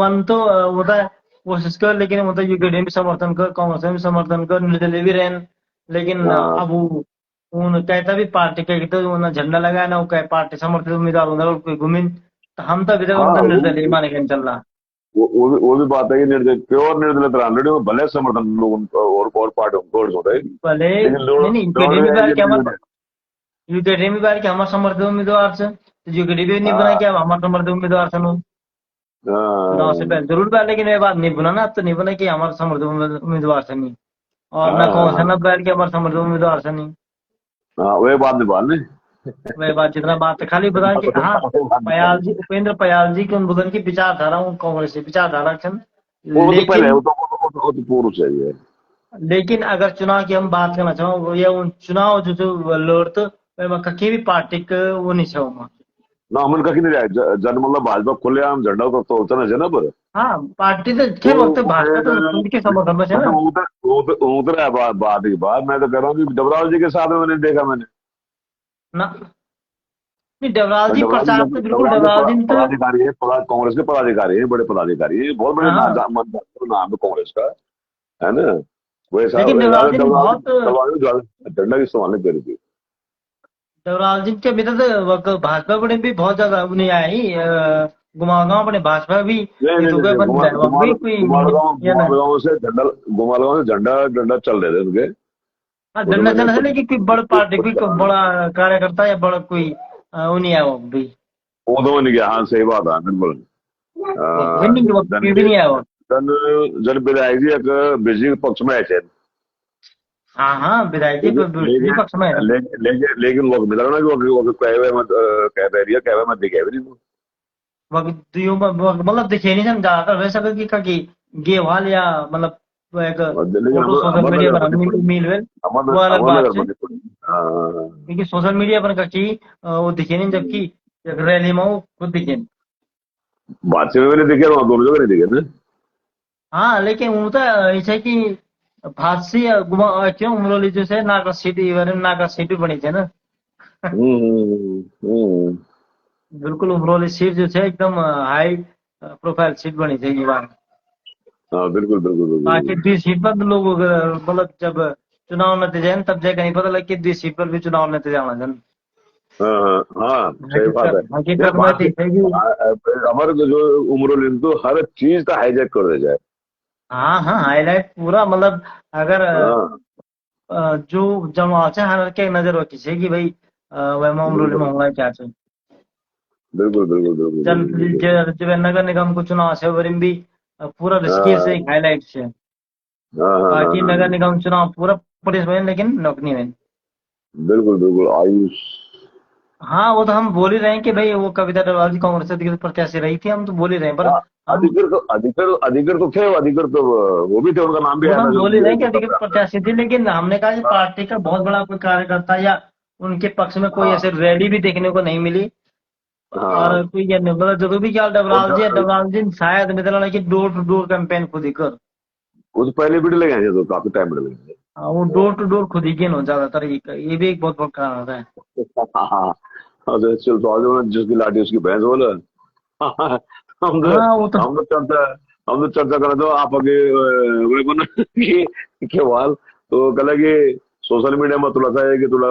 वन तो होता है कोशिश कर, लेकिन मतलब यूकेडी भी समर्थन कर कांग्रेस में भी समर्थन कर निर्दलीय भी रहन, लेकिन हाँ अब वो उन कहता भी पार्टी के तो ना झंडा लगाया ना वो कहे पार्टी समर्थित उम्मीदवार उधर कोई घूमिन। तो हम तो अभी तक हाँ उनका निर्दलीय माने के चल रहा। वो भी बात है कि निर्दल प्योर निर्दलित ऑलरेडी में भले समर्थन लोग और पार्टी उनको होता है भले लेकिन नहीं नहीं यूकेडी लोग भी बार के हमारे यूकेडी भी बार के हमारे समर्थित उम्मीदवार से तो यूकेडी भी नहीं बना हाँ कि अब हमारे समर्थित उम्मीदवार से चुनाव से हाँ पहले जरूर पहले, लेकिन ये बात नहीं बुना ना, अब तो नहीं बना कि हमारे समर्थित उम्मीदवार से नहीं और हाँ ना कौन सा हाँ ना बैठ के हमारे समर्थन उम्मीदवार से नहीं। हाँ वही बात नहीं बात नहीं वही बात जितना बात है खाली बता कि हाँ वही बात नहीं पयाल बात जी उपेंद्र पयाल जी के उद्बोधन की विचारधारा हूँ कांग्रेस की विचारधारा छन। वो तो पहले लेकिन वो तो पूर्व चाहिए लेकिन अगर चुनाव की हम बात करना चाहो या उन चुनाव जो लड़त कहीं भी पार्टी के वो नहीं छो वहाँ। ना अमन का नहीं जाए जन मतलब भाजपा खुले आम झंडा तो होता ना जना पर हाँ पार्टी तो तो खैर वक्त भाजपा तो उनके समर्थन में है ना। उधर है बात की बात मैं तो कह रहा हूँ कि डबराल जी के साथ में मैंने देखा मैंने ना नहीं देवराज जी डबराल प्रसाद तो बिल्कुल जी देवराज जी तो पदाधिकारी है कांग्रेस के पदाधिकारी है बड़े पदाधिकारी है बहुत बड़े हाँ हाँ नाम है कांग्रेस का है ना वैसा लेकिन देवराज जी बहुत डबराल जी झंडा की इस्तेमाल नहीं करी थी देवराज जी के भीतर तो भाजपा बड़े भी बहुत ज्यादा नहीं आई गुमागांव अपने भाजपा भी नहीं ये नहीं तो नहीं कोई नहीं बंद है वह भी कोई ये ना। गुमालगांव से झंडा डंडा चल रहे थे उनके हाँ वो तो डंडा मैंने चलना है लेकिन कोई बड़ा पार्टी कोई बड़ा कार्यकर्ता या बड़ा कोई वो नहीं है वो भी वो तो नहीं गया हाँ सही बात है बिल्कुल विनिंग के वक्त जन कोई भी नहीं है वो। जन जन विधायक जी एक बिजली के पक्ष में आए थे हाँ हाँ विधायक जी दूसरी लेकिन पक्ष में है। लेकिन वो मिला ना कि वो कहे हुए मत कह रही कहे हुए मत दिखे भी नहीं वक्त दियो मतलब दिखे नहीं सन ज्यादातर वैसा कि गेवाल या मतलब वो एक लेकिन फोटो सोशल अमर मीडिया नगर पर बनी पड़ी मिल वेल वो अलग अमर बात नगर है। बनी पड़ी हाँ क्योंकि सोशल मीडिया पर कच्ची वो दिखे नहीं जबकि एक रैली में वो खुद दिखे। बादशाह में भी नहीं दिखे वहाँ दोनों जगह नहीं दिखे ना हाँ लेकिन वो तो ऐसा है कि भाषी क्यों उमरोली जो है नाका सिटी नाका सिटी बनी थी ना। हम्म। बिल्कुल उमरोली सीट जो है एकदम हाई प्रोफाइल सीट बनी थी ये बार। हाँ बिल्कुल बिल्कुल बिल्कुल बाकी बिल्कुल। दूसरी सीट पर तो लोग मतलब जब चुनाव नतीजे हैं तब जाकर नहीं पता लग कि दूसरी सीट पर भी चुनाव नतीजे आना जन। हाँ हाँ हाँ सही बात है हकीकत ये हकीकत में बात तो है कि हमारे जो उम्र तो हर चीज का हाईजैक कर दे जाए हाँ हाँ हाईलाइट पूरा मतलब अगर हाँ जो जमात है हर के नजर रखी है कि भाई वह मामूली बिल्कुल मामला क्या है। बिल्कुल बिल्कुल बिल्कुल जन बिल्कुल बिल्कुल जो नगर निगम को चुनाव से वरीम भी पूरा रिस्की से एक हाँ हाईलाइट से हाँ हाँ हाँ बाकी हाँ नगर हाँ, निगम चुनाव पूरा पुलिस में लेकिन नौकरी में। बिल्कुल बिल्कुल आयुष हाँ, वो तो हम बोल ही रहे हैं कि भाई वो कविता डोभाल जी कांग्रेस अधिकृत प्रत्याशी रही थी, हम तो बोल ही रहे हैं, पर हाँ, हम अधिकृत तो थे, अधिकृत तो वो भी थे, उनका नाम भी वो तो आया था हम जो बोल ही रहे हैं कि जो अधिकृत तब। प्रत्याशी थी, लेकिन हमने कहा कि हाँ पार्टी का बहुत बड़ा कोई कार्यकर्ता या उनके पक्ष में कोई हाँ ऐसे रैली भी देखने को नहीं मिली। हाँ। और कोई ये नहीं मतलब जो भी क्या और डबराल जी शायद मुझे लगा कि डोर टू डोर कैंपेन खुद ही कर। वो तो पहले भी लगे हैं, तो काफी टाइम लगे हाँ, वो डोर टू डोर खुद ही किन हो ज्यादातर, ये भी एक बहुत बड़ा कारण होता है। हैं। हाँ, और चल तो जिसकी लाठी उसकी भैंस बोला। हम तो हाँ वो तो हम तो चर्चा हम तो चर्चा कर रहे थे आप आगे वही बना कि केवल तो कल कि सोशल मीडिया में थोड़ा सा है कि थोड़ा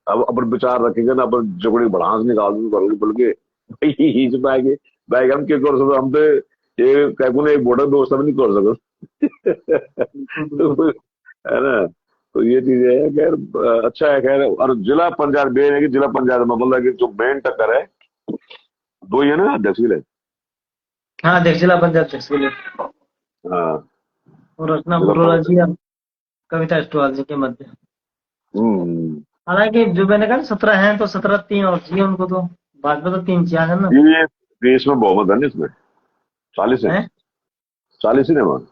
अब अपन विचार रखेंगे ना, अपन जगड़ी बढ़ास निकाल दूँ करोगे बोल के भाई हिच पाएंगे भाई हम क्या कर सकते हम तो ये कहूँ एक बॉर्डर व्यवस्था भी नहीं कर सकते। बिल्कुल बिल्कुल। तो है ना। तो ये चीजें है खैर, अच्छा है खैर। और जिला पंचायत मेन है कि जिला पंचायत में मतलब कि जो मेन टक्कर है दो ही है ना अध्यक्ष के लिए। हाँ, अध्यक्ष जिला पंचायत अध्यक्ष के लिए हाँ और रचना जिला बुरोला जी पंचायत। और कविता अष्टवाल जी के मध्य। हम्म। हालांकि जो मैंने कहा 17 हैं तो 17 तीन और चाहिए उनको तो, भाजपा तो 3 4 है ना। ये देश में बहुमत है ना इसमें, 40 है, है 40 ही ना वहाँ।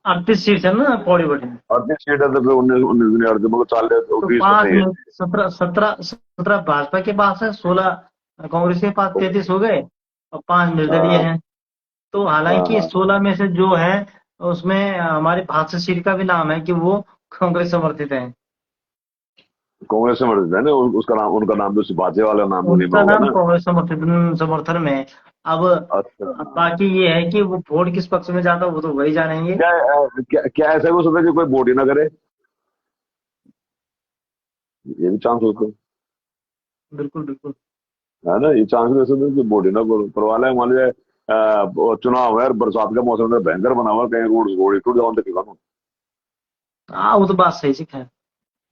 38 सीट है ना पौड़ी बटी में। 38 सीट है तो फिर 19 19 नहीं, और मतलब 40 तो तो 20 तो पांच नहीं है। में 17 भाजपा के पास है, 16 कांग्रेस के पास, 33 हो गए और 5 निर्दलीय हाँ हैं। तो हाँ हालांकि हाँ। 16 में से जो है उसमें हमारे भाषा सीट का भी नाम है कि वो कांग्रेस समर्थित है। कांग्रेस से मर्द है ना, उसका नाम, उनका नाम तो सिपाही वाला नाम उन्हीं में उनका होगा नाम ना। कांग्रेस समर्थन में है। अब अच्छा। बाकी ये है कि वो वोट किस पक्ष में जाता है वो तो वही जानेंगे। क्या ऐसा हो सकता है कि कोई वोट ही ना करे, ये भी चांस होता बिल्कुल बिल्कुल। है ना। ये चांस भी ऐसे होता है कि वोट ही ना करो करवा ले, मान लीजिए वो चुनाव है और बरसात का मौसम है, भयंकर बना हुआ, कहीं रोड टूट जाओ तो हाँ वो तो बात सही से है।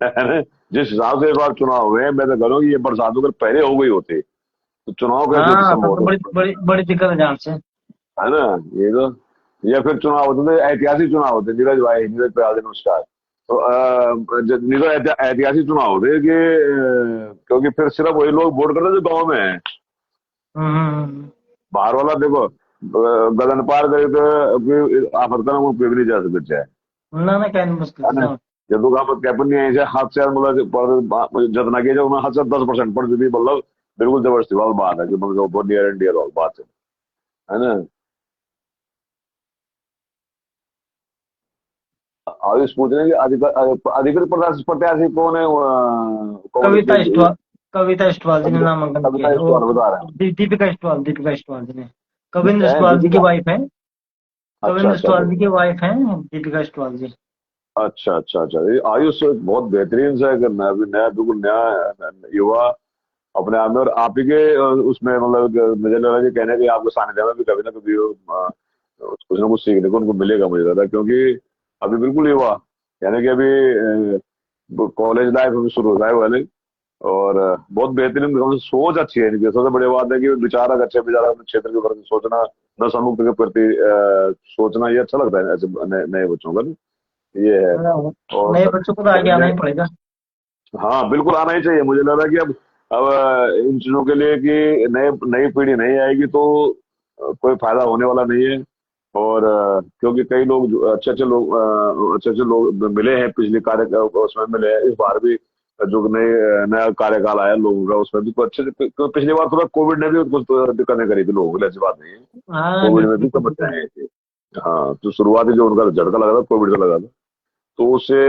है ना। जिस हिसाब से इस बार चुनाव हुए हैं, मैं तो कह रहा हूँ कि ये बरसात अगर पहले हो गई होती तो चुनाव कैसे होते हाँ तब संभव तो बड़ी होता, बड़ी बड़ी दिक्कत है जान से। है ना। ये तो, या फिर चुनाव होते थे, ऐतिहासिक चुनाव होते, नीरज भाई, नीरज प्रयाल नमस्कार। तो नीरज ऐतिहासिक चुनाव होते कि क्योंकि फिर सिर्फ वही लोग वोट करते जो गाँव में है। बाहर वाला देखो गगन पार करे तो फिर आप हरता वो पे भी नहीं जा सकते चाहे, ना ना कहना मुश्किल है से ना। समझ। जब लोग आप कैपन नहीं है हाथ से मतलब जितना किया जाए हाथ से 10% पड़ चुकी मतलब बिल्कुल जबरदस्ती वाली बात है कि मतलब बहुत नियर एंड डियर वाली बात है ना। और इस पूछ रहे हैं कि अधिकृत प्रत्याशी कौन है कांग्रेस कविता के। इस्टवाल कविता इस्टवाल जी ने कविता नामांकन किया कविता है वो। इस्टवाल बता रहे दीपिका इस्टवाल जी ने। कविंद्र हैं इस्टवाल जी की दीपिका। वाइफ है। अच्छा कविंद्र अच्छा इस्टवाल अच्छा जी की वाइफ है दीपिका इस्टवाल जी। अच्छा अच्छा अच्छा। ये आयुष बहुत बेहतरीन सा है कि नया नया बिल्कुल नया युवा अपने आप में, और आप ही के उसमें मतलब मुझे लग रहा है कि कहने के आपको सानिध्य में भी कभी ना कभी कुछ ना कुछ सीखने को उनको मिलेगा मुझे लग रहा है, क्योंकि अभी बिल्कुल युवा, यानी कि अभी कॉलेज लाइफ अभी शुरू होता है वाले। और बहुत बेहतरीन सोच अच्छी है इनकी, सबसे बड़ी बात है कि विचारक अच्छे, विचारक अपने क्षेत्र के प्रति सोचना, नशा मुक्त के प्रति सोचना, ये अच्छा लगता है ऐसे नए नए बच्चों का ना, ये है। और नए बच्चों को तो आगे आना धनंजय, ही पड़ेगा। हाँ बिल्कुल आना ही चाहिए, मुझे लग रहा है कि अब इन चीजों के लिए कि नए नई पीढ़ी नहीं आएगी तो कोई फायदा होने वाला नहीं है। और क्योंकि कई लोग अच्छे अच्छे लोग मिले हैं पिछले उसमें मिले हैं, इस बार भी जो नया कार्यकाल आया लोगों का उसमें भी कुछ अच्छे क्योंकि पिछली बार थोड़ा कोविड ने भी कुछ तो दिक्कतें करी थी लोगों के लिए, ऐसी बात नहीं है। हाँ कोविड में बिल्कुल भी बिल्कुल समस्या बिल्कुल। आई थी। हाँ तो शुरुआती जो उनका झटका लगा था कोविड का लगा था, तो उससे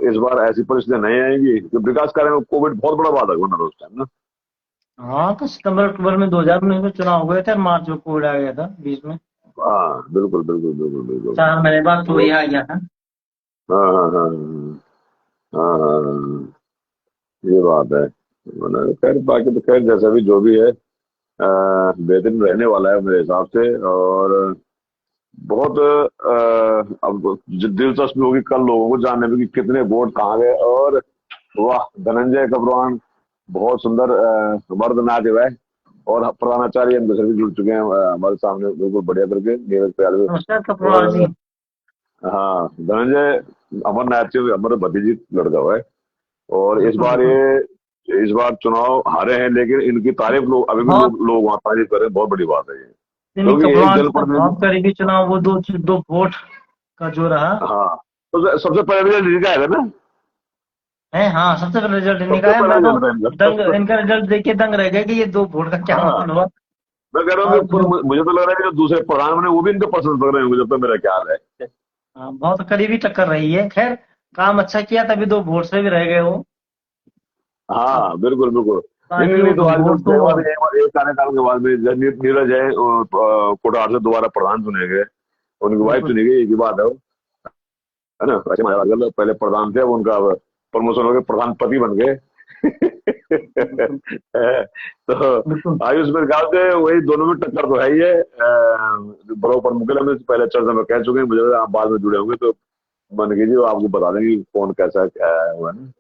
इस बार ऐसी परिस्थितियां नहीं आएंगी कि विकास कार्य में कोविड बहुत बड़ा बाधक बना था उस टाइम ना। हाँ तो सितंबर अक्टूबर में 2019 में चुनाव हुए थे, मार्च में कोविड आ गया था बीच में। हाँ बिल्कुल बिल्कुल बिल्कुल बिल्कुल। 4 महीने बाद तो तो वही आ गया था। हाँ हाँ हाँ हाँ हाँ हाँ, हाँ, ये बात है। खैर बाकी तो खैर जैसा भी जो भी है बेहतरीन रहने वाला है मेरे हिसाब से। और बहुत अब दिलचस्पी होगी कल लोगों को जानने में कि कितने वोट कहाँ गए। और वाह, धनंजय कपरवान बहुत सुंदर मर्द नाच है। और प्रधानाचार्य एम भी जुड़ चुके हैं हमारे सामने बिल्कुल बढ़िया करके, नीरज प्याल भी। नमस्कार कपड़वाल जी। और हाँ, धनंजय अमरनाथ से, अमर भतीजी लड़का हुआ है। और इस बिल्कुल बार बिल्कुल। ये इस बार चुनाव हारे हैं, लेकिन इनकी तारीफ लोग अभी भी बहुत लोग वहाँ तारीफ कर रहे हैं, बहुत बड़ी बात है ये। नहीं, क्योंकि एक कपड़वान का जनप्रतिनिधि। बहुत करीबी चुनाव, वो दो दो वोट का जो रहा हाँ, तो सबसे पहले रिजल्ट इनका है ना। है। हाँ, सबसे पहले रिजल्ट इन्हीं का सबसे है। पहले मैं तो रिजल्ट है दंग, इनका। इनका रिजल्ट देख के दंग रह गया कि ये दो वोट का क्या हाँ, माहौल हुआ। मैं कह रहा हूँ और कि जो मुझे तो लग रहा है कि जो दूसरे प्रधान वो भी इनके पसंद लग रहे होंगे, जब तक मेरा ख्याल है। बहुत करीबी टक्कर रही है। खैर, काम अच्छा किया तभी दो वोट से भी रह गए हो। अब हाँ, बिल्कुल बिल्कुल। नहीं नहीं बाकी वो नहीं, तो तो आज वोट तो एक कार्यकाल के बाद में जब नीरज है कोटार से दोबारा प्रधान चुने गए, उनकी वाइफ बिल्कुल। चुनी गई, एक ही बात है ना। वैसे मजा आजकल पहले प्रधान थे, अब उनका प्रमोशन हो गया, प्रधानपति बन गए। बिल्कुल। तो बिल्कुल। आयुष मेरे ख्याल से वही दोनों में टक्कर तो है ही है। बड़ो पर मुकेला में पहले चर्चा में कह चुके हैं, मुझे लगा आप बाद में जुड़े होंगे, तो मन कीजिए वो आपको बता देंगे कि कौन कैसा क्या है वो, है ना।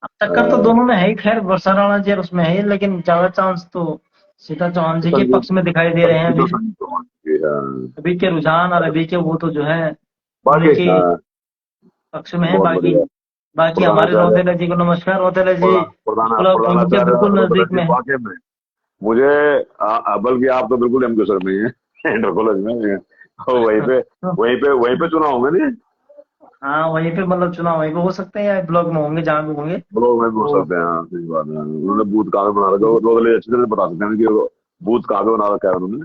अब टक्कर तो अ, दोनों में है ही। खैर, वर्षा राणा जी उसमें है, लेकिन ज्यादा चांस तो सीता चौहान जी के संजीव पक्ष में दिखाई दे रहे हैं अभी। संजीव चौहान की, अभी के रुझान और अभी के वो तो जो है उन्हीं बाकी के हाँ, पक्ष में है। बहुत बाकी बढ़िया। बाकी हमारे प्रधानाचार्य रौतेला जी को नमस्कार। रौतेला जी मतलब उनके प्रधानाचार्य बिल्कुल रुद्र नजदीक जी में है। वाकई में मुझे बल्कि आप तो बिल्कुल एम क्यू सर में ही है, इंटर कॉलेज में। और तो वहीं पे चुनाव होंगे नहीं। हाँ, वहीं पे मतलब चुनाव वहीं पे हो सकते हैं या ब्लॉक में होंगे, जहाँ भी होंगे लोग में भी हो तो। सकते हैं, हाँ, सही बात है। उन्होंने बूथ कहाँ पे बना रखा है, लोग अच्छी तरह से बता सकते हैं कि बूथ कहाँ पे बना रखा है उन्होंने,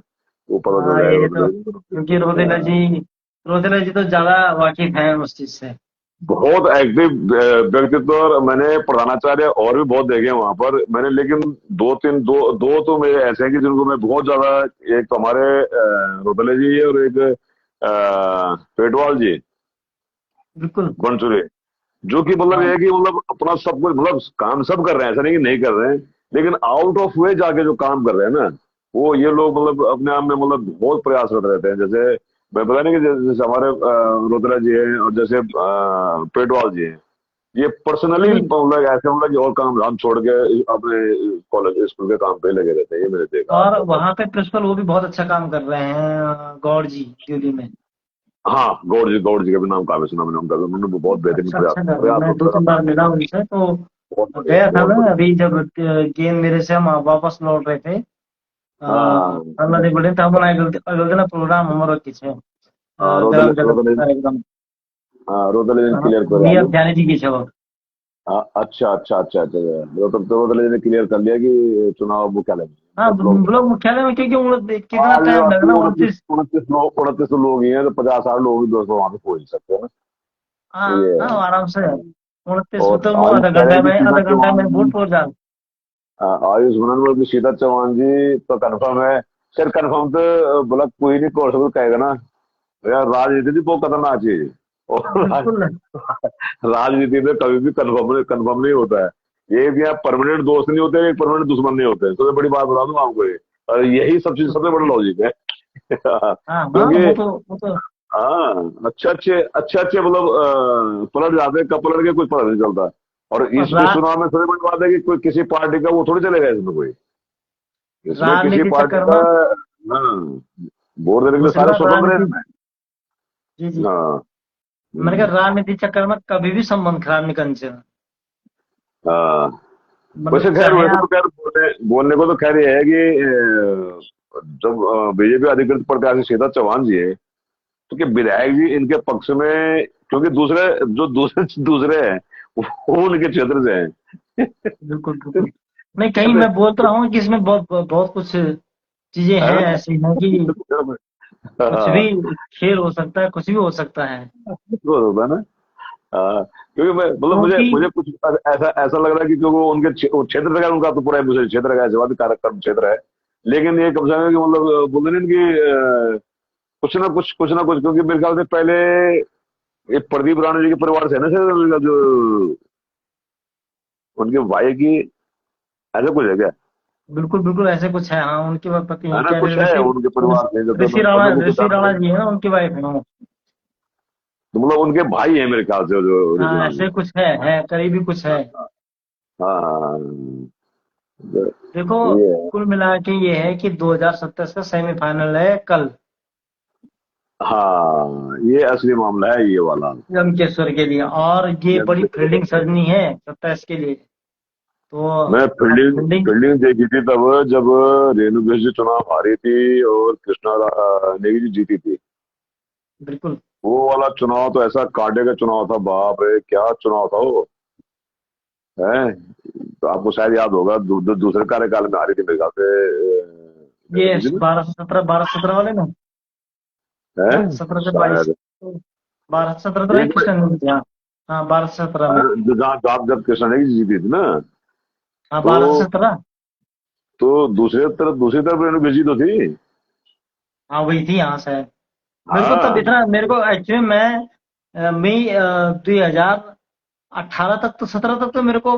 वो पता चल हाँ, जाएगा ये तो उधर क्योंकि से। रौतेला जी तो ज्यादा वाकिफ हैं उस चीज से। बहुत एक्टिव व्यक्तित्व, और मैंने प्रधानाचार्य और भी बहुत देखे हैं वहां पर मैंने, लेकिन दो तो मेरे ऐसे हैं कि जिनको मैं बहुत ज्यादा, एक तो हमारे रोतले जी और एक पेटवाल जी, बिल्कुल। बनचुरे, जो कि मतलब ये हाँ, है कि मतलब अपना सब कुछ, मतलब काम सब कर रहे हैं, ऐसा नहीं कि नहीं कर रहे हैं, लेकिन आउट ऑफ वे जाके जो काम कर रहे हैं ना, वो ये लोग मतलब अपने आप में मतलब बहुत प्रयासरत रहते हैं। जैसे मैं पता नहीं कि जैसे हमारे रुद्रा जी हैं, और जैसे पेटवाल जी हैं, ये पर्सनली भी नहीं, मतलब ऐसे मतलब कि और काम धाम छोड़ के अपने कॉलेज स्कूल के काम पे लगे रहते हैं, ये मैंने देखा आज और तक। वहाँ पे प्रिंसिपल वो भी बहुत अच्छा काम कर रहे हैं, गौड़ जी दिल्ली में। हाँ, गौड़ जी का भी नाम काफी सुना मैंने उनका, उन्होंने भी बहुत बेहतरीन अच्छा प्रयास अच्छा कर रहे हैं। प्रयास मैं दो तीन लगातार बार मिला उनसे तो बहुत बढ़िया, गया था बहुत मैं बढ़िया। अभी जब गेंद मेरे से हम वापस लौट रहे थे। हाँ हाँ अल्लाह बोले था अपन अगल दिन प्रोग्राम हमारा किसी हाँ, गरम जगह एकदम रोदले ने क्लियर कर नियर आगे। जाने जी की छवा। हाँ, अच्छा अच्छा अच्छा अच्छा, रोदले ने क्लियर कर लिया कि चुनाव मुख्यालय में, हाँ, मतलब लोग ब्लॉक मुख्यालय में, क्योंकि कितना आज टाइम लगना, उनतीस 29। उनतीस लोग ही हैं, तो 50-60 लोग भी दोस्तों वहां पे पहुंच सकते हैं ना। हाँ ये हाँ, है। आराम से 29 और तो वो आयुष कह रहे हैं कि सीता आधा घंटा में वोट चौहान, पहुंच जाए। आयुष मनन की सीता चौहान जी तो कंफर्म है। सर कंफर्म तो बोला कोई नहीं कॉन्स्टेबल कहेगा ना, यार राजनीति थी बहुत खतरनाक चीज है। और बिल्कुल। राजनीति में कभी भी कंफर्म नहीं होता है। ये भी आप परमानेंट दोस्त नहीं होते, परमानेंट दुश्मन नहीं होते, सबसे बड़ी बात बता दूं आपको ये। और यही सब चीज सबसे बड़ा लॉजिक है। हाँ हाँ, क्योंकि वो तो हाँ, अच्छे अच्छे मतलब पलट जाते हैं, कब पलट के कुछ पता नहीं चलता। और इस रा, चुनाव में सबसे बड़ी बात है कि कोई किसी पार्टी का वो थोड़ी चलेगा इसमें कोई, इसमें किसी राजनीति पार्टी चक्कर का, में हाँ, वोट देने के लिए सारे दूसरा स्वतंत्र हैं राजनीति। इसमें। जी जी। हाँ। मैंने कहा हम्म, राजनीति चक्कर में कभी भी संबंध खराब नहीं करना चाहिए। हाँ। वैसे मतलब खैर चाहे वैसे तो आप। खैर बोलने को तो खैर ये है कि जब बीजेपी अधिकृत प्रत्याशी सीता चौहान जी है, तो क्या विधायक जी इनके पक्ष में, क्योंकि दूसरे दूसरे हैं वो उनके क्षेत्र से हैं। बिल्कुल बिल्कुल। नहीं, कहीं मैं बोल तो रहा हूँ कि इसमें बहुत बहुत कुछ चीजें है हैं, ना। ऐसी हैं कि कुछ भी हाँ, खेल हो सकता है, कुछ भी हो सकता है। वो होता है ना। हाँ, क्योंकि मैं मतलब मुझे क्योंकि मुझे कुछ ऐसा ऐसा लग रहा है कि क्योंकि वो उनके वो क्षेत्र का, उनका तो पूरा मुझे क्षेत्र का जवाबी कार्यक्रम क्षेत्र है, लेकिन ये कम से कम कि मतलब बोलते नहीं कि कुछ ना कुछ, क्योंकि मेरे ख्याल से पहले ये प्रदीप राणा जी के परिवार से है ना शायद, जो उनके भाई की, ऐसा कुछ है क्या, बिल्कुल बिल्कुल ऐसे कुछ है। हाँ, उनके पति है हैं ना, क्या, कुछ है उनके परिवार से, जब तक मतलब वो कुछ ऋषि जानकारी राणा नहीं। जी है ना, उनकी वाइफ है वो। तो मतलब उनके भाई है मेरे ख्याल से जो हाँ, ओरिजिनल। ऐसे कुछ है करीबी कुछ है। हाँ हाँ हाँ, तो देखो, ये है। कुल मिला के ये है कि 2027 का सेमीफाइनल है कल, हाँ, ये असली मामला है ये वाला। जमकेश्वर के लिए। और ये बड़ी जब फील्डिंग सजनी है 27 के लिए। मैं तो फील्डिंग फील्डिंग फील्डिंग देखी थी तब, जब रेणु बेस जी चुनाव हारी थी और कृष्णा नेगी जी जीती थी। बिल्कुल। वो वाला चुनाव तो ऐसा कांटे का चुनाव था, बाप रे क्या चुनाव था वो है। तो आपको शायद याद होगा, दूसरे कार्यकाल में हारी थी मेरे ख्याल से ये रेणु जी ने। 12 से 17 वाले में, है 17 से 22, शायद। 12 से 17 तो है एक कृष्ण ने, हाँ। हाँ 12 से 17 में। जब कृष्णा नेगी जी जीती थी ना, हाँ तो 12 से 17। दूसरी तरफ रेणु बेस जी तो थी। हाँ वही थी यहाँ से। मेरे को तब हाँ इतना, मेरे को एक्चुअली मई 2018 तक तो 17 तक तो मेरे को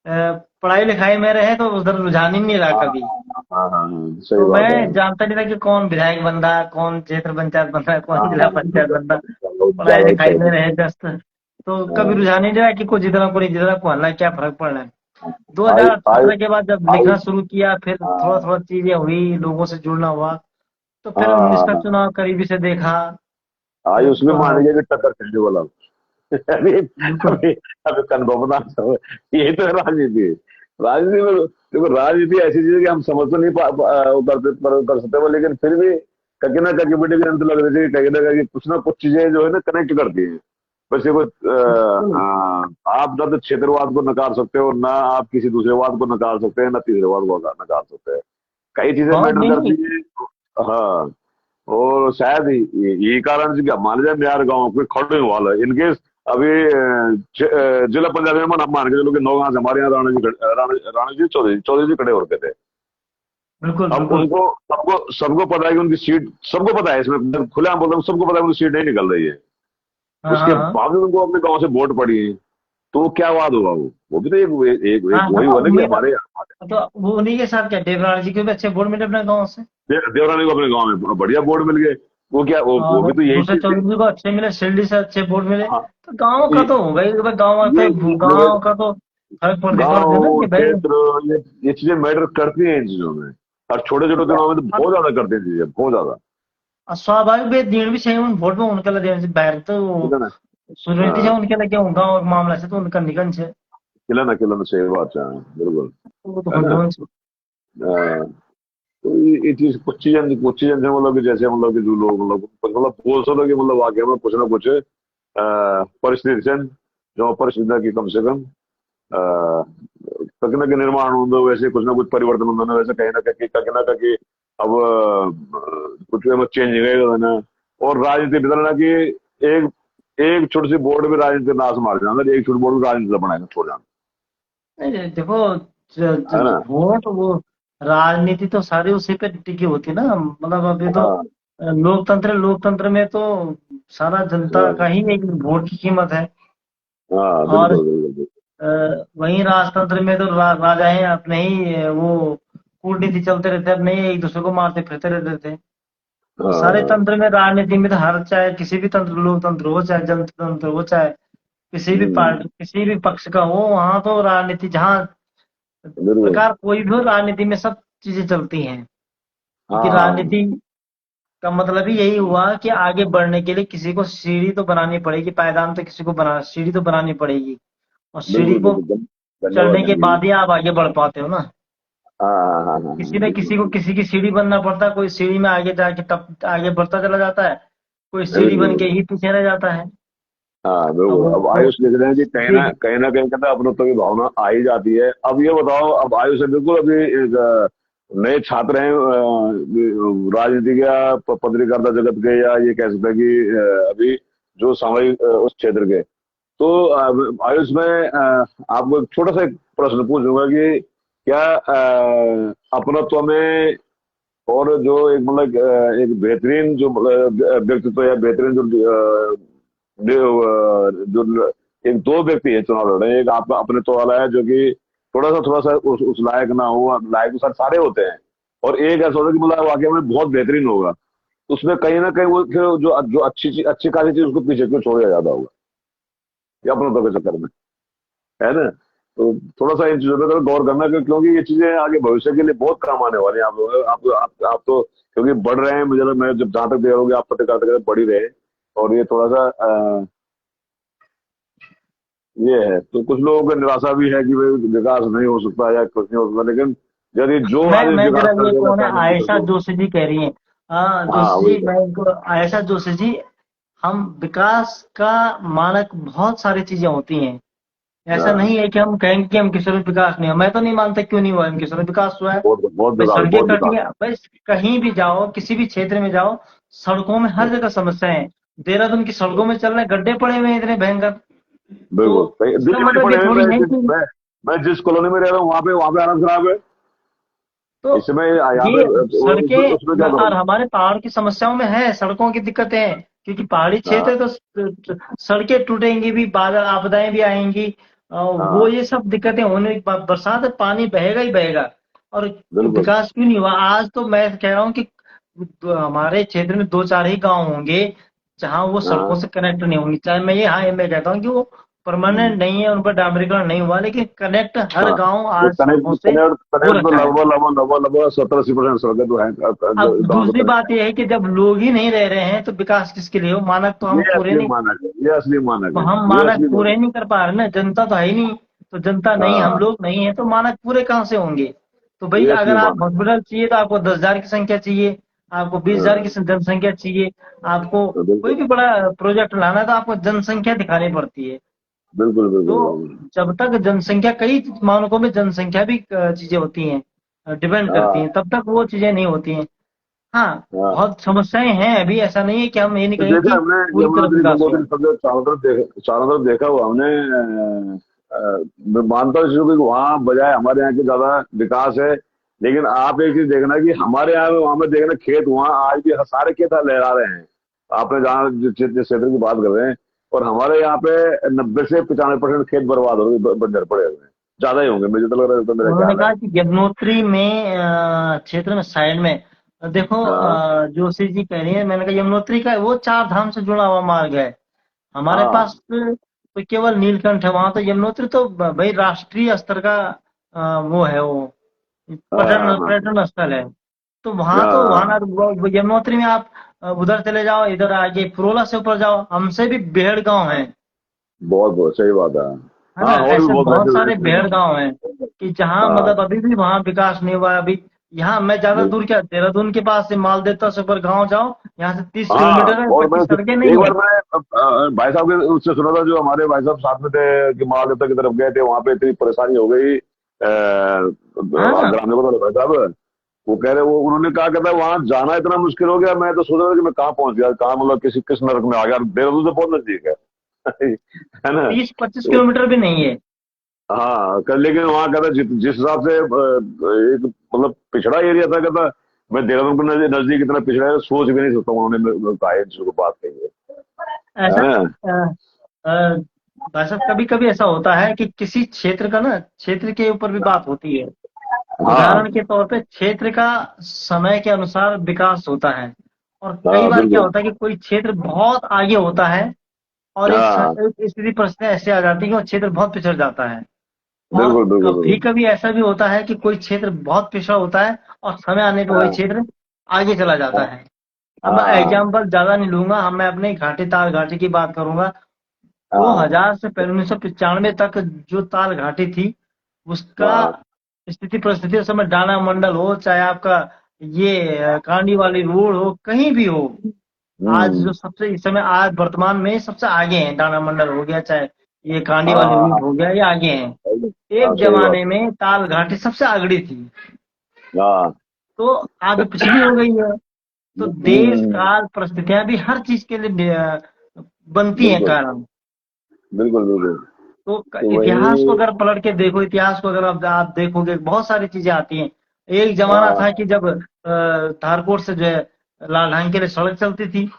पढ़ाई लिखाई में रहे तो उधर रुझान ही नहीं रहा हाँ कभी। हाँ हाँ, सही तो बात है। मैं जानता नहीं था कि कौन विधायक बन रहा है, कौन क्षेत्र पंचायत बन रहा है, कौन जिला हाँ, पंचायत बन रहा है। पढ़ाई ज्यादा लिखाई में चाहिए। रहे व्यस्त, तो कभी हाँ, रुझान ही नहीं रहा कि कोई जितना कोई जितना को हल्ला क्या फर्क पड़ रहा है। आई आई 2018 के बाद जब आई लिखना शुरू किया, फिर थोड़ा हाँ थोड़ा चीजें हुई, लोगों से जुड़ना हुआ, तो फिर 19 हाँ का हाँ, चुनाव करीबी से देखा। आई तो उसमें मान गया कि टक्कर खेलने वाला। अभी बिल्कुल। अभी अभी कन्फर्म बता सब। यही तो है राजनीति। राजनीति में देखो, राजनीति ऐसी चीज है कि हम समझ तो नहीं वो कर सकते वो, लेकिन फिर भी कहीं ना कहीं मुझे भी अंत लग रही थी, कहीं ना कहीं कुछ ना कुछ चीजें जो है ना कनेक्ट करती हैं। वैसे वो बिल्कुल। आप ना तो क्षेत्रवाद को नकार सकते हो, ना आप किसी दूसरे वाद को नकार सकते हैं, ना तीसरे वाद को नकार सकते हैं। कई चीजें हाँ मैटर नहीं। करती है। हाँ, और शायद यही कारण से क्या मान लीजिए मेरे गांव कोई खड़े वाला है इनकेस अभी जिला पंचायत में हम मान के चलो कि नौगांव से हमारे यहाँ राणा जी चौधरी चौधरी जी खड़े होते थे। बिल्कुल अब बिल्कुल। उनको सबको सबको पता है कि उनकी सीट, सबको पता है, इसमें खुलेआम बोलता हूँ, सबको पता है उनकी सीट नहीं निकल रही है। हाँ उसके हाँ हाँ बावजूद उनको अपने गांव से वोट पड़ी है। तो वो क्या वाद हुआ, वो भी तो एक हाँ वही हाँ। हुआ ना कि मेरा हमारे तो वो उन्हीं के साथ क्या, देवराज जी के भी अच्छे वोट मिले अपने गाँव से। देवरानी को अपने गांव में बढ़िया वोट मिल गए। वो क्या वो और भी तो यही दूसरे चीज थी। चौधरी जी को अच्छे मिले, शिरडी से अच्छे वोट मिले, हाँ, तो गाँव का ये तो होगा ही भाई। गाँव ये तो जो है गाँव का तो फर्क पड़ते है ना गांव कि भाई। क्षेत्र, ये चीजें मैटर करती हैं इन चीजों में। और छोटे छोटे दिनों में तो बहुत ज्यादा करती हैं चीजें, बहुत ज्यादा। स्वाभाविक भी दिन भी सही, उन वोट में उनके लगे से बाहर तो ठीक है ना। सुनीति से हाँ, उनके लगे होगा, और मामला से तो उनका निकन से खिलाना सही बात है, बिल्कुल। वो तो है ना। होंगे से। हाँ, तो ये चीज कुछ चीजें से मतलब कि जैसे मतलब कि जो लोग मतलब बोल सकते कि मतलब वाकई में कुछ ना कुछ परिस्थिति से जो परिस्थिति की कम से कम कहीं के निर्माण होंगे, वैसे कुछ ना कुछ परिवर्तन होंगे ना, वैसे कहीं ना कहीं अब कुछ भी चेंज रहेगा ना। और राजनीति बदलना कि एक एक छोटी सी बोर्ड में राजनीति नाश मार जाना, एक छोटी बोर्ड में राजनीति बनाएगा छोड़ जाना। नहीं नहीं, देखो है ना। वोट वो राजनीति तो सारी उसी पे टिकी होती है ना। मतलब अभी तो हाँ लोकतंत्र, लोकतंत्र में तो सारा जनता का हाँ ही एक वोट की कीमत है। हाँ, और बिल्कुल बिल्कुल। वहीं राजतंत्र में तो राजाएं अपने ही वो कूटनीति चलते रहते, अपने ही एक दूसरे को मारते फिरते रहते थे। तो सारे हाँ, तंत्र में, राजनीति में तो हर, चाहे किसी भी तंत्र, लोकतंत्र हो चाहे जनतंत्र हो, चाहे किसी भी हम्म, पार्टी किसी भी पक्ष का हो, वहां तो राजनीति जहाँ बिल्कुल। प्रकार कोई भी हो, राजनीति में सब चीजें चलती हैं। क्योंकि हाँ राजनीति का मतलब ही यही हुआ कि आगे बढ़ने के लिए किसी को सीढ़ी तो बनानी पड़ेगी, पायदान तो किसी को बना, सीढ़ी तो बनानी पड़ेगी, और सीढ़ी बिल्कुल को बिल्कुल, धन्यवाद चढ़ने के धन्यवाद। बाद ही आप आगे बढ़ पाते हो ना। हाँ हाँ हाँ हाँ किसी हाँ, न किसी को बिल्कुल किसी की सीढ़ी बनना पड़ता है, कोई सीढ़ी में आगे जाके टप आगे बढ़ता चला जाता है, कोई सीढ़ी बन के बिल्कुल। ही पीछे रह जाता है। हाँ तो बिल्कुल, अब वो आयुष लिख रहे हैं कि कहीं ना कहीं कहते हैं अपनत्व की भावना आ ही जाती है। अब ये बताओ, अब आयुष है बिल्कुल अभी एक नए छात्र हैं राजनीति या पत्रकारिता जगत के, या ये कह सकते हैं कि अभी जो सामयिक उस क्षेत्र के। तो आयुष में आपको एक छोटा सा एक प्रश्न पूछूंगा कि क्या अपनत्व में और जो एक मतलब एक बेहतरीन जो व्यक्तित्व या बेहतरीन जो एक दो व्यक्ति है चुनाव लड़ रहे हैं, एक आपका अपने तो वाला है जो कि थोड़ा सा उस लायक ना हो, लायक तो सारे होते हैं, और एक ऐसा होता है कि मतलब वाकई में बहुत बेहतरीन होगा। तो उसमें कहीं ना कहीं वो फिर जो जो अच्छी खासी चीज उसको पीछे क्यों छोड़ दिया जाता होगा, या अपने तो के चक्कर में, है ना। तो थोड़ा सा इन चीजों पर गौर करना, क्योंकि ये चीजें आगे भविष्य के लिए बहुत काम आने वाली हैं। आप लोग आप तो क्योंकि बढ़ रहे हैं, मुझे मैं जब जहां तक देख रहा हूँ कि आप पत्रकारिता बढ़ ही रहे हैं, और ये थोड़ा सा ये है। तो कुछ लोगों को निराशा भी है कि भाई विकास नहीं हो सकता या कुछ नहीं हो सकता, लेकिन यदि जो आदमी मैं विकास जरा कर ये देगा कौन है, चाहे नहीं आयशा तो। जोशी जी कह रही हैं। हाँ हाँ जोशी वही जी, तो। मैं इनको, आयशा जोशी जी, हम विकास का मानक बहुत सारी चीजें होती हैं। ऐसा हाँ, नहीं है कि हम कहेंगे कि हम किशोर में विकास नहीं हुआ। मैं तो नहीं मानता, क्यों नहीं हुआ, हम किशोर में विकास हुआ है। बहुत बहुत भाई विकास, सड़कें बहुत कटी विकास। हैं भाई, कहीं भी जाओ, किसी भी क्षेत्र में जाओ, सड़कों में हर जगह समस्याएं हैं। देहरादून की सड़कों में चल रहे गड्ढे पड़े हुए हैं इतने भयंकर। तो बिल्कुल सही, इसका दिल्ली में मतलब पड़े ये हुए। थोड़ी है कि, मैं जिस कॉलोनी में रह रहा हूँ वहाँ पे हालत खराब है। तो इसमें यहाँ पे ये सड़कें उसमें क्या और करूँ। हमारे पहाड़ की समस्याओं में है, सड़कों की दिक्कतें हैं, क्योंकि पहाड़ी क्षेत्र हाँ है तो सड़कें टूटेंगी भी, बादल आपदाएं भी आएंगी। वो हाँ ये सब दिक्कतें होने के बाद बरसात में पानी बहेगा ही बहेगा। और बिल्कुल। विकास क्यों नहीं हुआ? आज तो मैं कह रहा हूँ कि हमारे क्षेत्र में दो चार ही गांव होंगे जहां वो सड़कों हाँ। से कनेक्ट नहीं होंगी। चाहे मैं ये, हाँ ये मैं कहता हूँ कि वो परमानेंट हम्म, नहीं है, उन पर डामरीकरण नहीं हुआ, लेकिन कनेक्ट हर हाँ। गांव ये आज कनेक्ट सड़कों से कनेक्ट हो कनेक्ट तो रखा है। लगभग लगभग लगभग लगभग 70-80% सड़कें तो हैं अब गाँव से दूसरी कनेक्ट बात यह है कि जब लोग ही नहीं रह रहे हैं तो विकास किसके लिए हो? मानक तो है। हम ये पूरे असली नहीं, मानक है, ये असली मानक है, हम ये मानक असली पूरे मानक। नहीं कर पा रहे ना, जनता तो है ही नहीं। तो जनता नहीं, हम हाँ, लोग नहीं है, तो मानक पूरे कहाँ से होंगे? तो भाई ये अगर असली आप मानक हॉस्पिटल चाहिए तो आपको 10,000 की संख्या चाहिए, आपको है। 20,000 की हाँ, जनसंख्या चाहिए, आपको तो कोई बिल्कुल भी बड़ा प्रोजेक्ट लाना है तो आपको जनसंख्या दिखानी पड़ती है। बिल्कुल तो बिल्कुल बिल्कुल। जब तक जनसंख्या, कई मानकों में जनसंख्या भी चीजें होती हैं, डिपेंड करती हाँ हैं, तब तक वो चीजें नहीं होती हैं। हाँ, हाँ। बहुत समस्याएं हैं अभी, ऐसा नहीं है कि हम ये नहीं तो कहेंगे जैसे कि हमने पूरी तरफ यमुनोत्री विकास हुआ गंगोत्री है। सब जगह चारों तरफ देखा हुआ हमने। मैं मानता हूँ इसको कि वहाँ बजाय हमारे यहाँ की ज्यादा विकास है। लेकिन आप एक चीज देखना कि हमारे यहाँ में वहां में देखना खेत वहाँ आज भी सारे खेत लहरा रहे हैं। आपने जहाँ जिस क्षेत्र की बात कर रहे हैं, और हमारे यहाँ पे 90 से 95% खेत बर्बाद हो गए, बंजर पड़े हुए हैं। ज्यादा ही होंगे, मुझे तो लग रहा है, तो मेरा उन्होंने ख्याल है। कहा कि यमुनोत्री में क्षेत्र में साइड में देखो, हाँ जोशी जी कह रही है, मैंने कहा यमुनोत्री का वो चार धाम से जुड़ा हुआ मार्ग है। हमारे हाँ पास तो केवल नीलकंठ है, वहां तो यमुनोत्री तो भाई राष्ट्रीय स्तर का वो है, वो हाँ पर्यटन हाँ पर्यटन स्थल है। तो वहां, तो वहां ना, हाँ। यमुनोत्री में आप उधर चले जाओ, इधर आगे पुरोला से ऊपर जाओ, हमसे भी बेहड़ गांव है बहुत बहुत सही बात है। है ना? हाँ, और भी ऐसे बहुत बहुत वैसे सारे वैसे। भेड़ गांव हैं कि जहाँ हाँ मतलब अभी भी वहाँ विकास नहीं हुआ है अभी। यहाँ मैं ज्यादा दूर, बिल्कुल। क्या, देहरादून के पास से मालदेवता से ऊपर गाँव जाओ, यहाँ से 30 किलोमीटर है, और पक्की मैं सड़कें एक नहीं है। बार मैं भाई साहब के उससे सुना था, जो हमारे भाई साहब साथ में थे, कि महादेवता की तरफ गए थे, वहां पे इतनी परेशानी हो गई। हाँ ग्रामीण को तो भाई साहब, वो कह रहे, वो उन्होंने कहा, कहता है वहां जाना इतना मुश्किल हो गया, मैं तो सोच रहा था कि मैं कहाँ पहुंच गया, कहाँ मतलब किस नरक में आ गया। देहरादून से बहुत नजदीक है है ना। 30-25 किलोमीटर भी नहीं है। हाँ लेकिन वहाँ कहता जिस हिसाब से एक मतलब पिछड़ा एरिया था, कहता मैं देहरादून के नजदीक इतना पिछड़ा है, सोच भी नहीं सकता हूँ। उन्होंने कहा है, जिसको बात कही ऐसा है। भाई साहब, कभी कभी ऐसा होता है कि किसी क्षेत्र का ना, क्षेत्र के ऊपर भी बात होती है। हाँ उदाहरण के तौर पे क्षेत्र का समय के अनुसार विकास होता है, और कई हाँ बार क्या बिल्कुल। होता है कि कोई क्षेत्र बहुत आगे होता है और हाँ एक स्थिति परिस्थितियां ऐसे आ जाती है कि वो क्षेत्र बहुत पिछड़ जाता है। और बिल्कुल बिल्कुल कभी बिल्कुल। कभी ऐसा भी होता है कि कोई क्षेत्र बहुत पिछड़ा होता है और समय आने पे वही हाँ क्षेत्र आगे चला जाता हाँ है। अब मैं हाँ एग्जाम्पल ज्यादा नहीं लूंगा, हम मैं अपने घाटी, ताल घाटी की बात करूंगा। दो हाँ हजार से पहले 1995 तक जो ताल घाटी थी, उसका हाँ। स्थिति परिस्थिति उस समय डाना मंडल हो, चाहे आपका ये कांडी वाली रोड हो, कहीं भी हो, आज हम्म। जो सबसे इस समय, आज वर्तमान में सबसे आगे हैं, दाना मंडल हो गया, चाहे ये कांडी वाली हाँ रूट हो गया, ये आगे हैं। हाँ, एक सही बात। जमाने में ताल घाटी सबसे आगड़ी थी, हाँ। तो आगे पिछड़ी हो गई है। तो देश हम्म। काल परिस्थितियां भी हर चीज के लिए बनती हैं बिल्कुल कारण। बिल्कुल बिल्कुल। तो तो इतिहास को वही। अगर पलट के देखो, इतिहास को अगर आप देखोगे, बहुत सारी चीजें आती हैं। एक जमाना हाँ था कि जब धारकोट से जो है लालढांग के लिए सड़क चलती थी,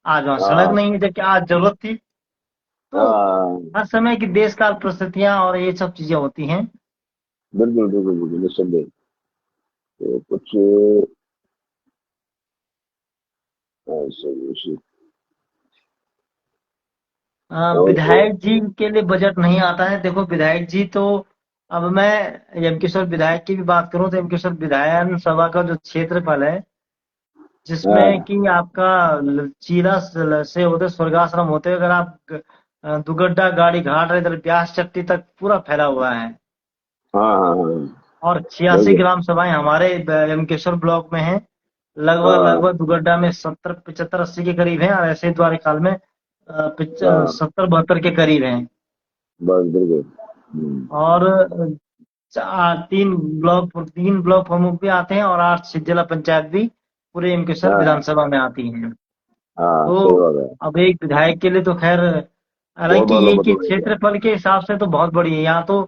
आज वहां सड़क हाँ नहीं है, जबकि आज जरूरत थी। तो हाँ हर समय की देश काल परिस्थितियां और ये सब चीजें होती हैं। बिल्कुल बिल्कुल बिल्कुल, निस्संदेह। तो कुछ सही। और विधायक जी के लिए बजट नहीं आता है। देखो विधायक जी तो, अब मैं यमकेश्वर विधायक की भी बात करूं तो यमकेश्वर विधानसभा का जो क्षेत्रफल है, जिसमें हाँ कि आपका चीला से होते स्वर्गाश्रम होते, अगर आप दुगड्डा गाड़ी घाट इधर ब्यास चट्टी तक पूरा फैला हुआ है। हाँ हाँ हाँ। और 86 बिल्कुल। ग्राम सभाएं हमारे यमकेश्वर ब्लॉक में हैं। लगभग हाँ लगभग दुगड्डा में 70 75 80 के करीब हैं, और ऐसे द्वारिकाल में हाँ। 70 72 के करीब हैं। बस बिल्कुल। और 3 ब्लॉक प्रमुख भी आते हैं, और 8 जिला पंचायत भी पूरे यमकेश्वर हाँ विधानसभा में आती हैं। हाँ, तो सही बात है। अब एक विधायक के लिए तो खैर, बहुत हालांकि बड़ा ये कि मतलब है। क्षेत्रफल के हिसाब से तो बहुत बड़ी है यहाँ तो।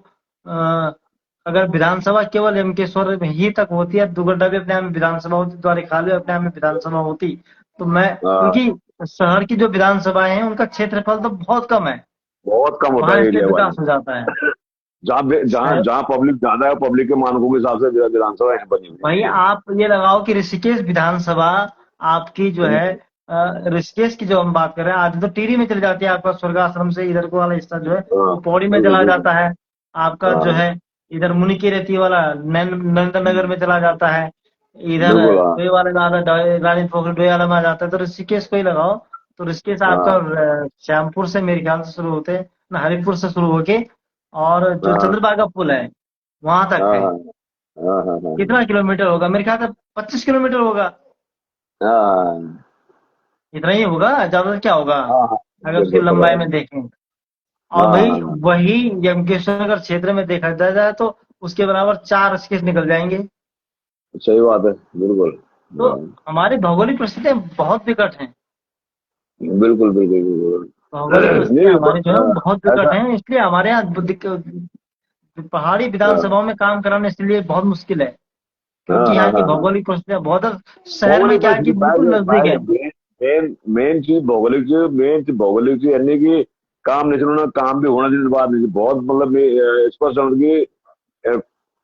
अगर विधानसभा केवल यमकेश्वर में ही तक होती है, दुगड्डा भी अपने आप में विधानसभा होती, द्वारिका भी अपने आप में विधानसभा होती, तो मैं, हाँ, क्योंकि शहर की जो विधानसभाएं हैं उनका क्षेत्रफल तो बहुत कम है, बहुत कम होता वहां है इसलिए एरिया विकास वाइज। हो जाता है। जहाँ शहर, जहाँ पब्लिक ज्यादा है, पब्लिक के मानकों के हिसाब से विधानसभा यहाँ बनी हुई है भाई इंडिया आप ये लगाओ कि ऋषिकेश विधानसभा आपकी जो में। है, ऋषिकेश की जो हम बात कर रहे हैं, आधी तो टीरी में चली जाती है, आपका स्वर्गाश्रम से इधर को वाला हिस्सा जो है हाँ, वो पौड़ी में बिल्कुल चला बिल्कुल। जाता है। आपका जो हाँ, है इधर मुनि की रेती वाला नरेंद्र नगर में चला जाता है। इधर बिल्कुल। हाँ डोई वाले में आता है, रानी पोखरी डोईवाला में आ जाता है। तो ऋषिकेश को ही लगाओ, तो ऋषिकेश आपका हाँ श्यामपुर से मेरे ख्याल से शुरू होते हैं ना, हरिपुर से शुरू होके, और जो हाँ चंद्रभागा पुल है वहां तक हाँ है। हाँ हाँ हाँ हाँ कितना किलोमीटर होगा? मेरे ख्याल से 25 किलोमीटर होगा। हाँ इतना ही होगा, ज्यादा क्या होगा हाँ हाँ, अगर उसकी बिल्कुल पता लंबाई है। में देखें। और हाँ भाई हाँ हाँ। वही यमकेश्वर नगर क्षेत्र में देखा जाए तो उसके बराबर 4 ऋषिकेश निकल जाएंगे। सही बात है, बिल्कुल। तो हाँ, हमारी भौगोलिक परिस्थितियां बहुत विकट हैं। बिल्कुल बिल्कुल बिल्कुल। भौगोलिक परिस्थितियां नहीं हमारी जो है वो बहुत विकट ऐसा। हैं, इसलिए हमारे यहाँ पहाड़ी हाँ विधानसभाओं में काम कराना इसलिए बहुत मुश्किल है, हाँ क्योंकि हाँ यहाँ की हाँ हाँ। भौगोलिक परिस्थितियां बहुत, शहर में भौगोलिक क्या है कि परिस्थिति बिल्कुल नजदीक है। मेन मेन चीज भौगोलिक चीज यानी कि काम नहीं चलना, काम भी होना चाहिए, बात नहीं बहुत मतलब स्पष्ट समझ की अ,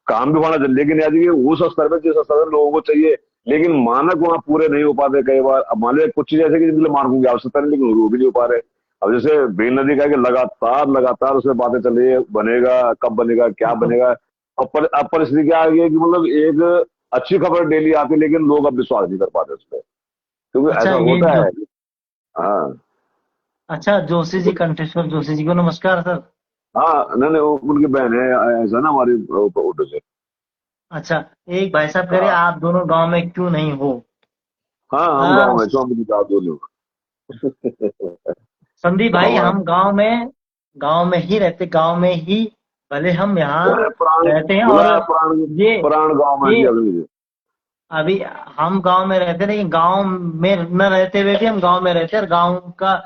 काम भी होना चाहिए, लेकिन याद है कि उस स्तर पे जिस स्तर पे लोगों को चाहिए, लेकिन मानक वहाँ पूरे नहीं हो पाते कई बार। अब मान लीजिए कुछ चीज ऐसे कि जिनके लिए मानकों की आवश्यकता नहीं, लेकिन वो भी नहीं हो पा रहे। अब जैसे बेन नदी का है कि लगातार लगातार उसमें बातें चल रही है, बनेगा कब बनेगा क्या बिल्कुल। बनेगा। अब परिस्थिति क्या आ गई है कि मतलब एक अच्छी खबर डेली आती है, लेकिन लोग अब विश्वास नहीं कर पाते उस पर, क्योंकि अच्छा ऐसा ये होता जो, है। हाँ अच्छा जोशी जी, कंठेश्वर जोशी जी को नमस्कार सर। हाँ, नहीं नहीं, वो उनकी बहन है, ऐसा ना हमारी उर्दू से। अच्छा, एक भाई साहब कह रहे हाँ आप दोनों गांव में क्यों नहीं हो? हाँ, हम आ, गाँव में स्वामी जी का दोनों। संदीप भाई, गाँव हम गांव में ही रहते, गांव में ही, भले हम यहाँ है प्राण, रहते हैं। बोला और है प्राण, ये प्राण गाँव में ये जी अभी। अभी हम गांव में रहते हैं, लेकिन गांव में न रहते हुए भी हम गांव में रहते हैं, और गांव का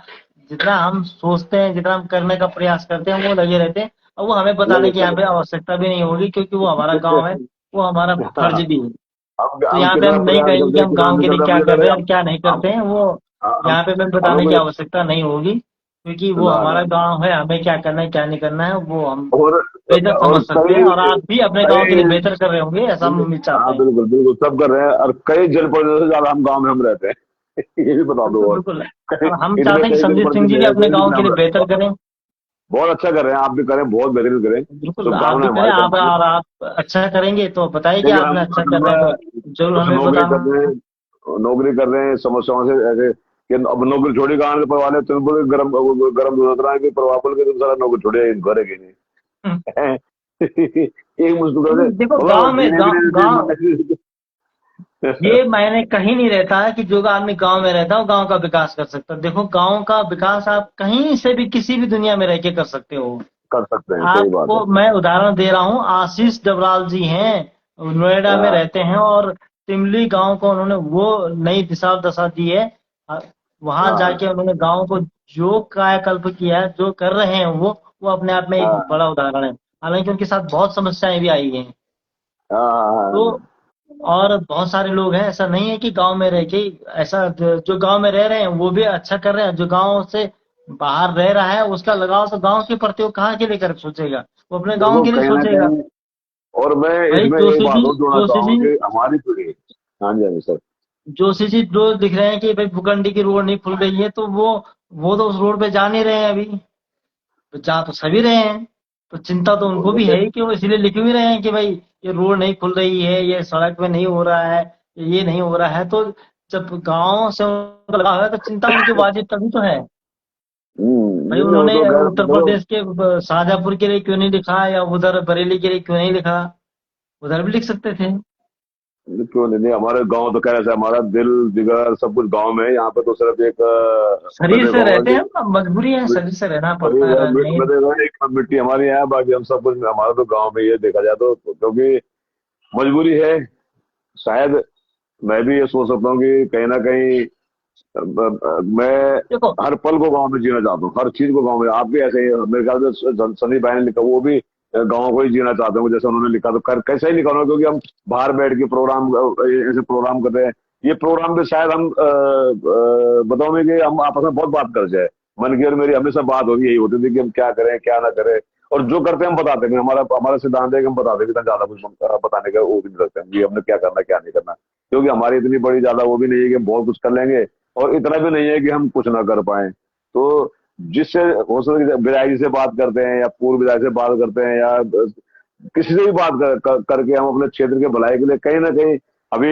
जितना हम सोचते हैं, जितना हम करने का प्रयास करते हैं, वो लगे रहते हैं। और वो हमें बताने लगे की यहाँ पे चले। आवश्यकता भी नहीं होगी, क्योंकि वो हमारा गांव है, वो हमारा फर्ज भी है। तो हम यहाँ पे कितना हम नहीं प्रयास कहेंगे करते कि हैं, हम कितना गांव नहीं के लिए करते, क्या मुझे कर लगे रहे हैं और क्या नहीं हम करते हैं, वो हम यहाँ पे हमें हमें बताने की कोई आवश्यकता नहीं होगी, क्योंकि वो ना ना हमारा ना। गांव है, हमें क्या करना है क्या नहीं करना है वो हम और बेहतर समझ सकते हैं। कई और आप भी अपने गांव के लिए कई बेहतर कर रहे होंगे, ऐसा हम उम्मीद चाहते हाँ हैं। बिल्कुल बिल्कुल, सब कर रहे हैं, और कई जनप्रतिनिधियों से ज्यादा हम गाँव में हम रहते हैं। ये भी बता दो। बिल्कुल और बिल्कुल। कई, और हम इनमें चाहते हैं कि कई संदीप सिंह जी भी जनप्रतिनिधि अपने ऐसे हैं गांव जिनमें के हम लिए बेहतर रहते हैं। करें। बहुत अच्छा कर रहे हैं, आप भी करें, बहुत बेहतरीन करें। बिल्कुल, आप भी शुभकामनाएं करें। हमारी आप, तरफ से। और आप अच्छा करेंगे तो बताइए कि देखिए हम आपने अच्छा असल कर रहे हैं, तो में जरूर कुछ हमें नौकरी कर बताना। रहे हैं, नौकरी कर रहे हैं समस्याओं से ऐसे कि अब नौकरी छोड़ी कहाँ के परवाह नहीं, तुम बोले गरम गरम दूध उतरा है कि परवाह बोल के तुम सारा नौकरी छोड़े घर के नहीं। एक मुश्किल से देखो मतलब गांव में, जीने भी गांव नहीं ये मैंने कहीं नहीं रहता है कि जो आदमी गांव में रहता है वो गांव का विकास कर सकता है। देखो गांव का विकास आप कहीं से भी किसी भी दुनिया में रह के कर सकते हो। कर सकते हैं, सही बात है। आपको मैं उदाहरण दे रहा हूँ, आशीष डबराल जी हैं, नोएडा में हाँ रहते हैं, और तिमली गांव को उन्होंने वो नई दिशा दशा दी है। वहां हाँ जाके उन्होंने गांव को जो कायाकल्प किया है, जो कर रहे हैं वो अपने आप में एक हाँ बड़ा उदाहरण है। हालांकि उनके साथ बहुत समस्याएं भी आई हैं। हाँ तो हाँ और बहुत सारे लोग हैं, ऐसा नहीं है कि गांव में रह के, ऐसा जो गांव में रह रहे हैं वो भी अच्छा कर रहे हैं, जो गांव से बाहर रह रहा है उसका लगाव तो गांव के प्रति वो कहाँ के लिए कर सोचेगा, वो अपने गांव देखो के लिए कहीं ना सोचेगा। कहीं, और मैं भाई इसमें एक जोशी बात जी, और जोड़ना जोशी चाहूंगा जी, कि हमारी पीढ़ी। हाँ जी हाँ जी सर। जोशी जी रोज दिख रहे हैं कि भाई भुखंडी की रोड नहीं खुल रही है, तो वो तो उस रोड पे जा नहीं रहे हैं अभी, तो जा तो सभी रहे हैं। तो चिंता तो उनको भी है ही, कि वो इसलिए लिख भी रहे हैं कि भाई ये रोड नहीं खुल रही है, ये सड़क में नहीं हो रहा है, ये नहीं हो रहा है। तो जब गांव से उनका लगाव है तो चिंता उनकी वाजिब तभी तो है। भाई नहीं, वो उन्होंने तो खैर उत्तर देखो, प्रदेश के शाहजहांपुर के लिए क्यों नहीं लिखा, या उधर बरेली के लिए क्यों नहीं लिखा, उधर भी लिख सकते थे। क्यों नहीं, नहीं हमारे गांव तो खैर ऐसा है, हमारा दिल जिगर सब कुछ गांव में है। यहाँ पे तो सिर्फ एक मैं शरीर से देखूंगा रहते कि हैं, अब मजबूरी है, शरीर से रहना वही पड़ता है, है, नहीं। मैं देखूंगा एक मिट्टी हमारी यहाँ है, बाकी हम सब कुछ हमारा तो गांव में ही है देखा जाए तो, क्योंकि मजबूरी है शायद। मैं भी ये सोच सकता हूँ कि कहीं ना कहीं मैं देखो, हर पल को गांव में जीना चाहता हूँ, हर चीज को गांव में। आप भी ऐसे ही मेरे ख्याल से सनी भाई ने लिखा, वो भी गांव को ही जीना चाहते हैं जैसे उन्होंने लिखा। तो कैसे ही लिखा उन्होंने, क्योंकि हम बाहर बैठ के प्रोग्राम ऐसे प्रोग्राम करते हैं। ये प्रोग्राम भी शायद हम बताओगे कि हम आपस में बहुत बात कर जाए। मन की और मेरी हमेशा बात होगी, यही होती थी कि हम क्या करें क्या ना करें। और जो करते हैं हम बताते हैं, हमारा हमारा सिद्धांत है कि हम बताते हैं, इतना ज्यादा कुछ बताने का वो भी नहीं रखते हैं कि हमने क्या करना क्या नहीं करना, क्योंकि हमारी इतनी बड़ी ज्यादा वो भी नहीं है कि हम बहुत कुछ कर लेंगे, और इतना भी नहीं है कि हम कुछ ना कर पाए। तो जिससे हो सके विधायक जी से बात करते हैं या पूर्व विधायक से बात करते हैं, या किसी से भी बात करके हम अपने क्षेत्र के भलाई के लिए कहीं ना कहीं अभी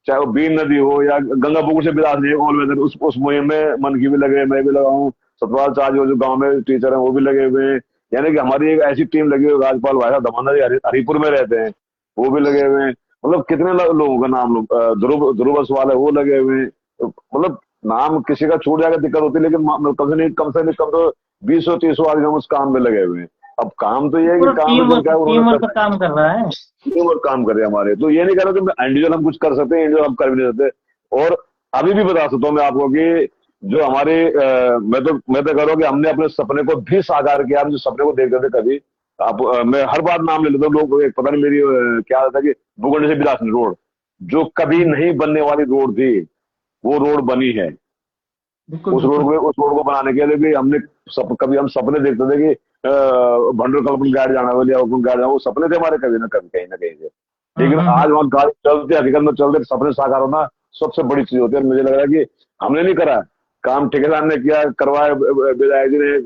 चाहे वो बीन नदी हो या गंगा पुकुर से बिलास नहीं, ऑल वेदर उस मुहिम में मन की भी लगे, मैं भी लगा हूँ, सतपाल शाह जो गांव में टीचर हैं वो भी लगे हुए हैं। यानी कि हमारी एक ऐसी टीम लगी हुई है, राजपाल भाई साहब दमाना जी हरिपुर में रहते हैं, वो भी लगे हुए हैं। मतलब कितने लोगों का नाम ध्रुव ध्रुव असवाल है वो लगे हुए हैं। तो मतलब नाम किसी का छूट जाएगा दिक्कत होती है, लेकिन कम से कम तो 20-30 आदमी हम उस काम में लगे हुए हैं। अब काम तो ये है कि पूरा काम टीम लेकिन वर्क, क्या है, उन्होंने टीम वर्क करना काम कर रहा है। है और काम करे हमारे। तो ये नहीं कह रहा कि इंडिविजुअल हम कुछ कर सकते हैं, इंडिविजुअल हम कर भी नहीं सकते। और अभी भी बता सकता हूँ मैं आपको कि जो हमारे मैं तो कह रहा हूँ कि हमने अपने सपने को भी साकार किया। हम जो सपने को देखते थे कभी, आप मैं हर बार नाम ले लेता हूँ, लोग एक पता नहीं मेरी क्या था कि भूखंड से बिलासपुर रोड, जो कभी नहीं बनने वाली रोड थी, वो रोड बनी है। बिल्कुल बिल्कुल। उस रोड को बनाने के लिए भी हमने कभी हम सपने देखते थे कि भंडर कल्पन गाड़ी जाना वाली या ओपन गाड़ी जाना, वो सपने थे हमारे कभी ना कभी कहीं ना कहीं से। लेकिन हम्म। आज वहाँ गाड़ी चलते हकीकत में चलते सपने साकार होना सबसे बड़ी चीज होती है। और मुझे लग रहा है कि हमने नहीं करा काम, ठेकेदार ने किया, करवाया, विधायक जी ने,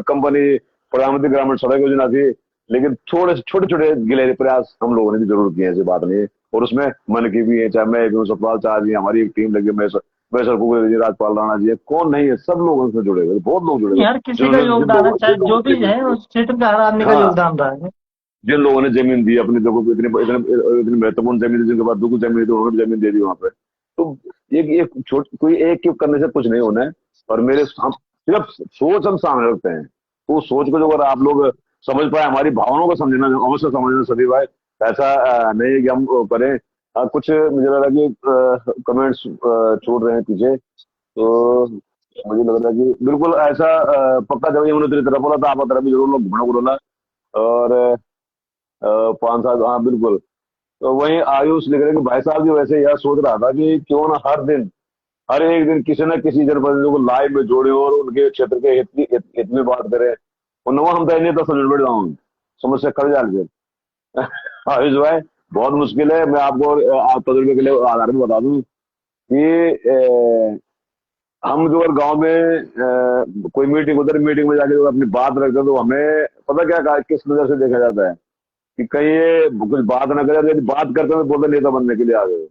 कंपनी, प्रधानमंत्री ग्रामीण सड़क योजना थी, लेकिन थोड़े छोटे छोटे गिलेरे प्रयास हम लोगों ने भी जरूर किए, ऐसी बात नहीं है। और उसमें मन की भी है, चाहे मैं भी हूँ, सतपाल शाह जी, हमारी एक टीम लगी, मैं सर कुबेर जी, राजपाल राणा जी है, कौन नहीं है, सब लोग उसमें जुड़े हुए, बहुत लोग जुड़े हुए, नहीं, हर किसी का योगदान है, चाहे जिन लोगों जो ने भी जमीन है दी, उस क्षेत्र का, हर आदमी का हाँ, योगदान रहा है। जिन लोगों ने जमीन दी अपनी, देखो इतनी इतनी इतनी महत्वपूर्ण जमीन थी, जिनके पास दुगुनी जमीन थी, उन्होंने भी जमीन दे दी वहां पे। तो ये कोई एक के करने से कुछ नहीं होना है। और मेरे हम सिर्फ सोच हम सामने रखते हैं, तो उस सोच को जो अगर आप लोग समझ पाए, हमारी भावनाओं को समझना, अवश्य समझना सभी भाई। ऐसा नहीं है कि हम करें। कुछ मुझे लग रहा है कि कमेंट्स छोड़ रहे हैं पीछे, तो मुझे लग रहा है कि बिल्कुल ऐसा पक्का जब ये उन्होंने तेरी तरफ बोला था, आपका तरफ भी जरूर लोग घुमा बोला। और 5 साल, हाँ बिल्कुल। तो वहीं आयुष लिख रहे हैं कि भाई साहब जी वैसे यह सोच रहा था कि क्यों ना हर दिन, हर एक दिन किसी न किसी जनप्रतिनिधि को लाइव में जोड़े और उनके क्षेत्र के हित में बात करें। और नवा हम नहीं तो समझ बैठ जाऊँ, समस्या खड़ जाए फिर। आयुष भाई बहुत मुश्किल है। मैं आपको आप तजुर्बे के लिए आधार में बता दूं कि हम जो अगर गांव में कोई मीटिंग, उधर मीटिंग में जाके जो अपनी बात रखते हैं, तो हमें पता क्या किस नजर से देखा जाता है कि कहीं ये कुछ बात ना करे, यदि बात करते हैं तो बोलते नेता बनने के लिए आ गए।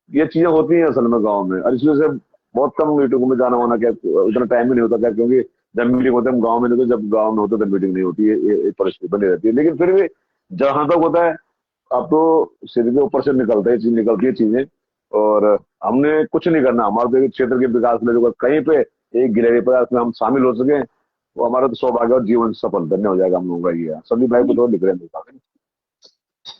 ये चीजें होती हैं असल में गांव में, और इस वजह से बहुत कम मीटिंगों में जाना होना, क्या उतना टाइम ही नहीं होता क्या, क्योंकि जब मीटिंग होते हैं हम गाँव में, नहीं तो जब गाँव में होते तो मीटिंग नहीं होती है, ये परिस्थिति बनी रहती है। लेकिन फिर भी जहां तक होता है, अब तो सिर के ऊपर से निकलती है चीजें। और हमने कुछ नहीं करना, हमारे तो एक क्षेत्र के विकास में जो कहीं पे एक गिलहरी प्रयास में हम शामिल हो सके, वो हमारा तो सौभाग्य और जीवन सफल धन्य हो जाएगा हम लोगों का। ये सभी भाई को तो लिख रहे हैं।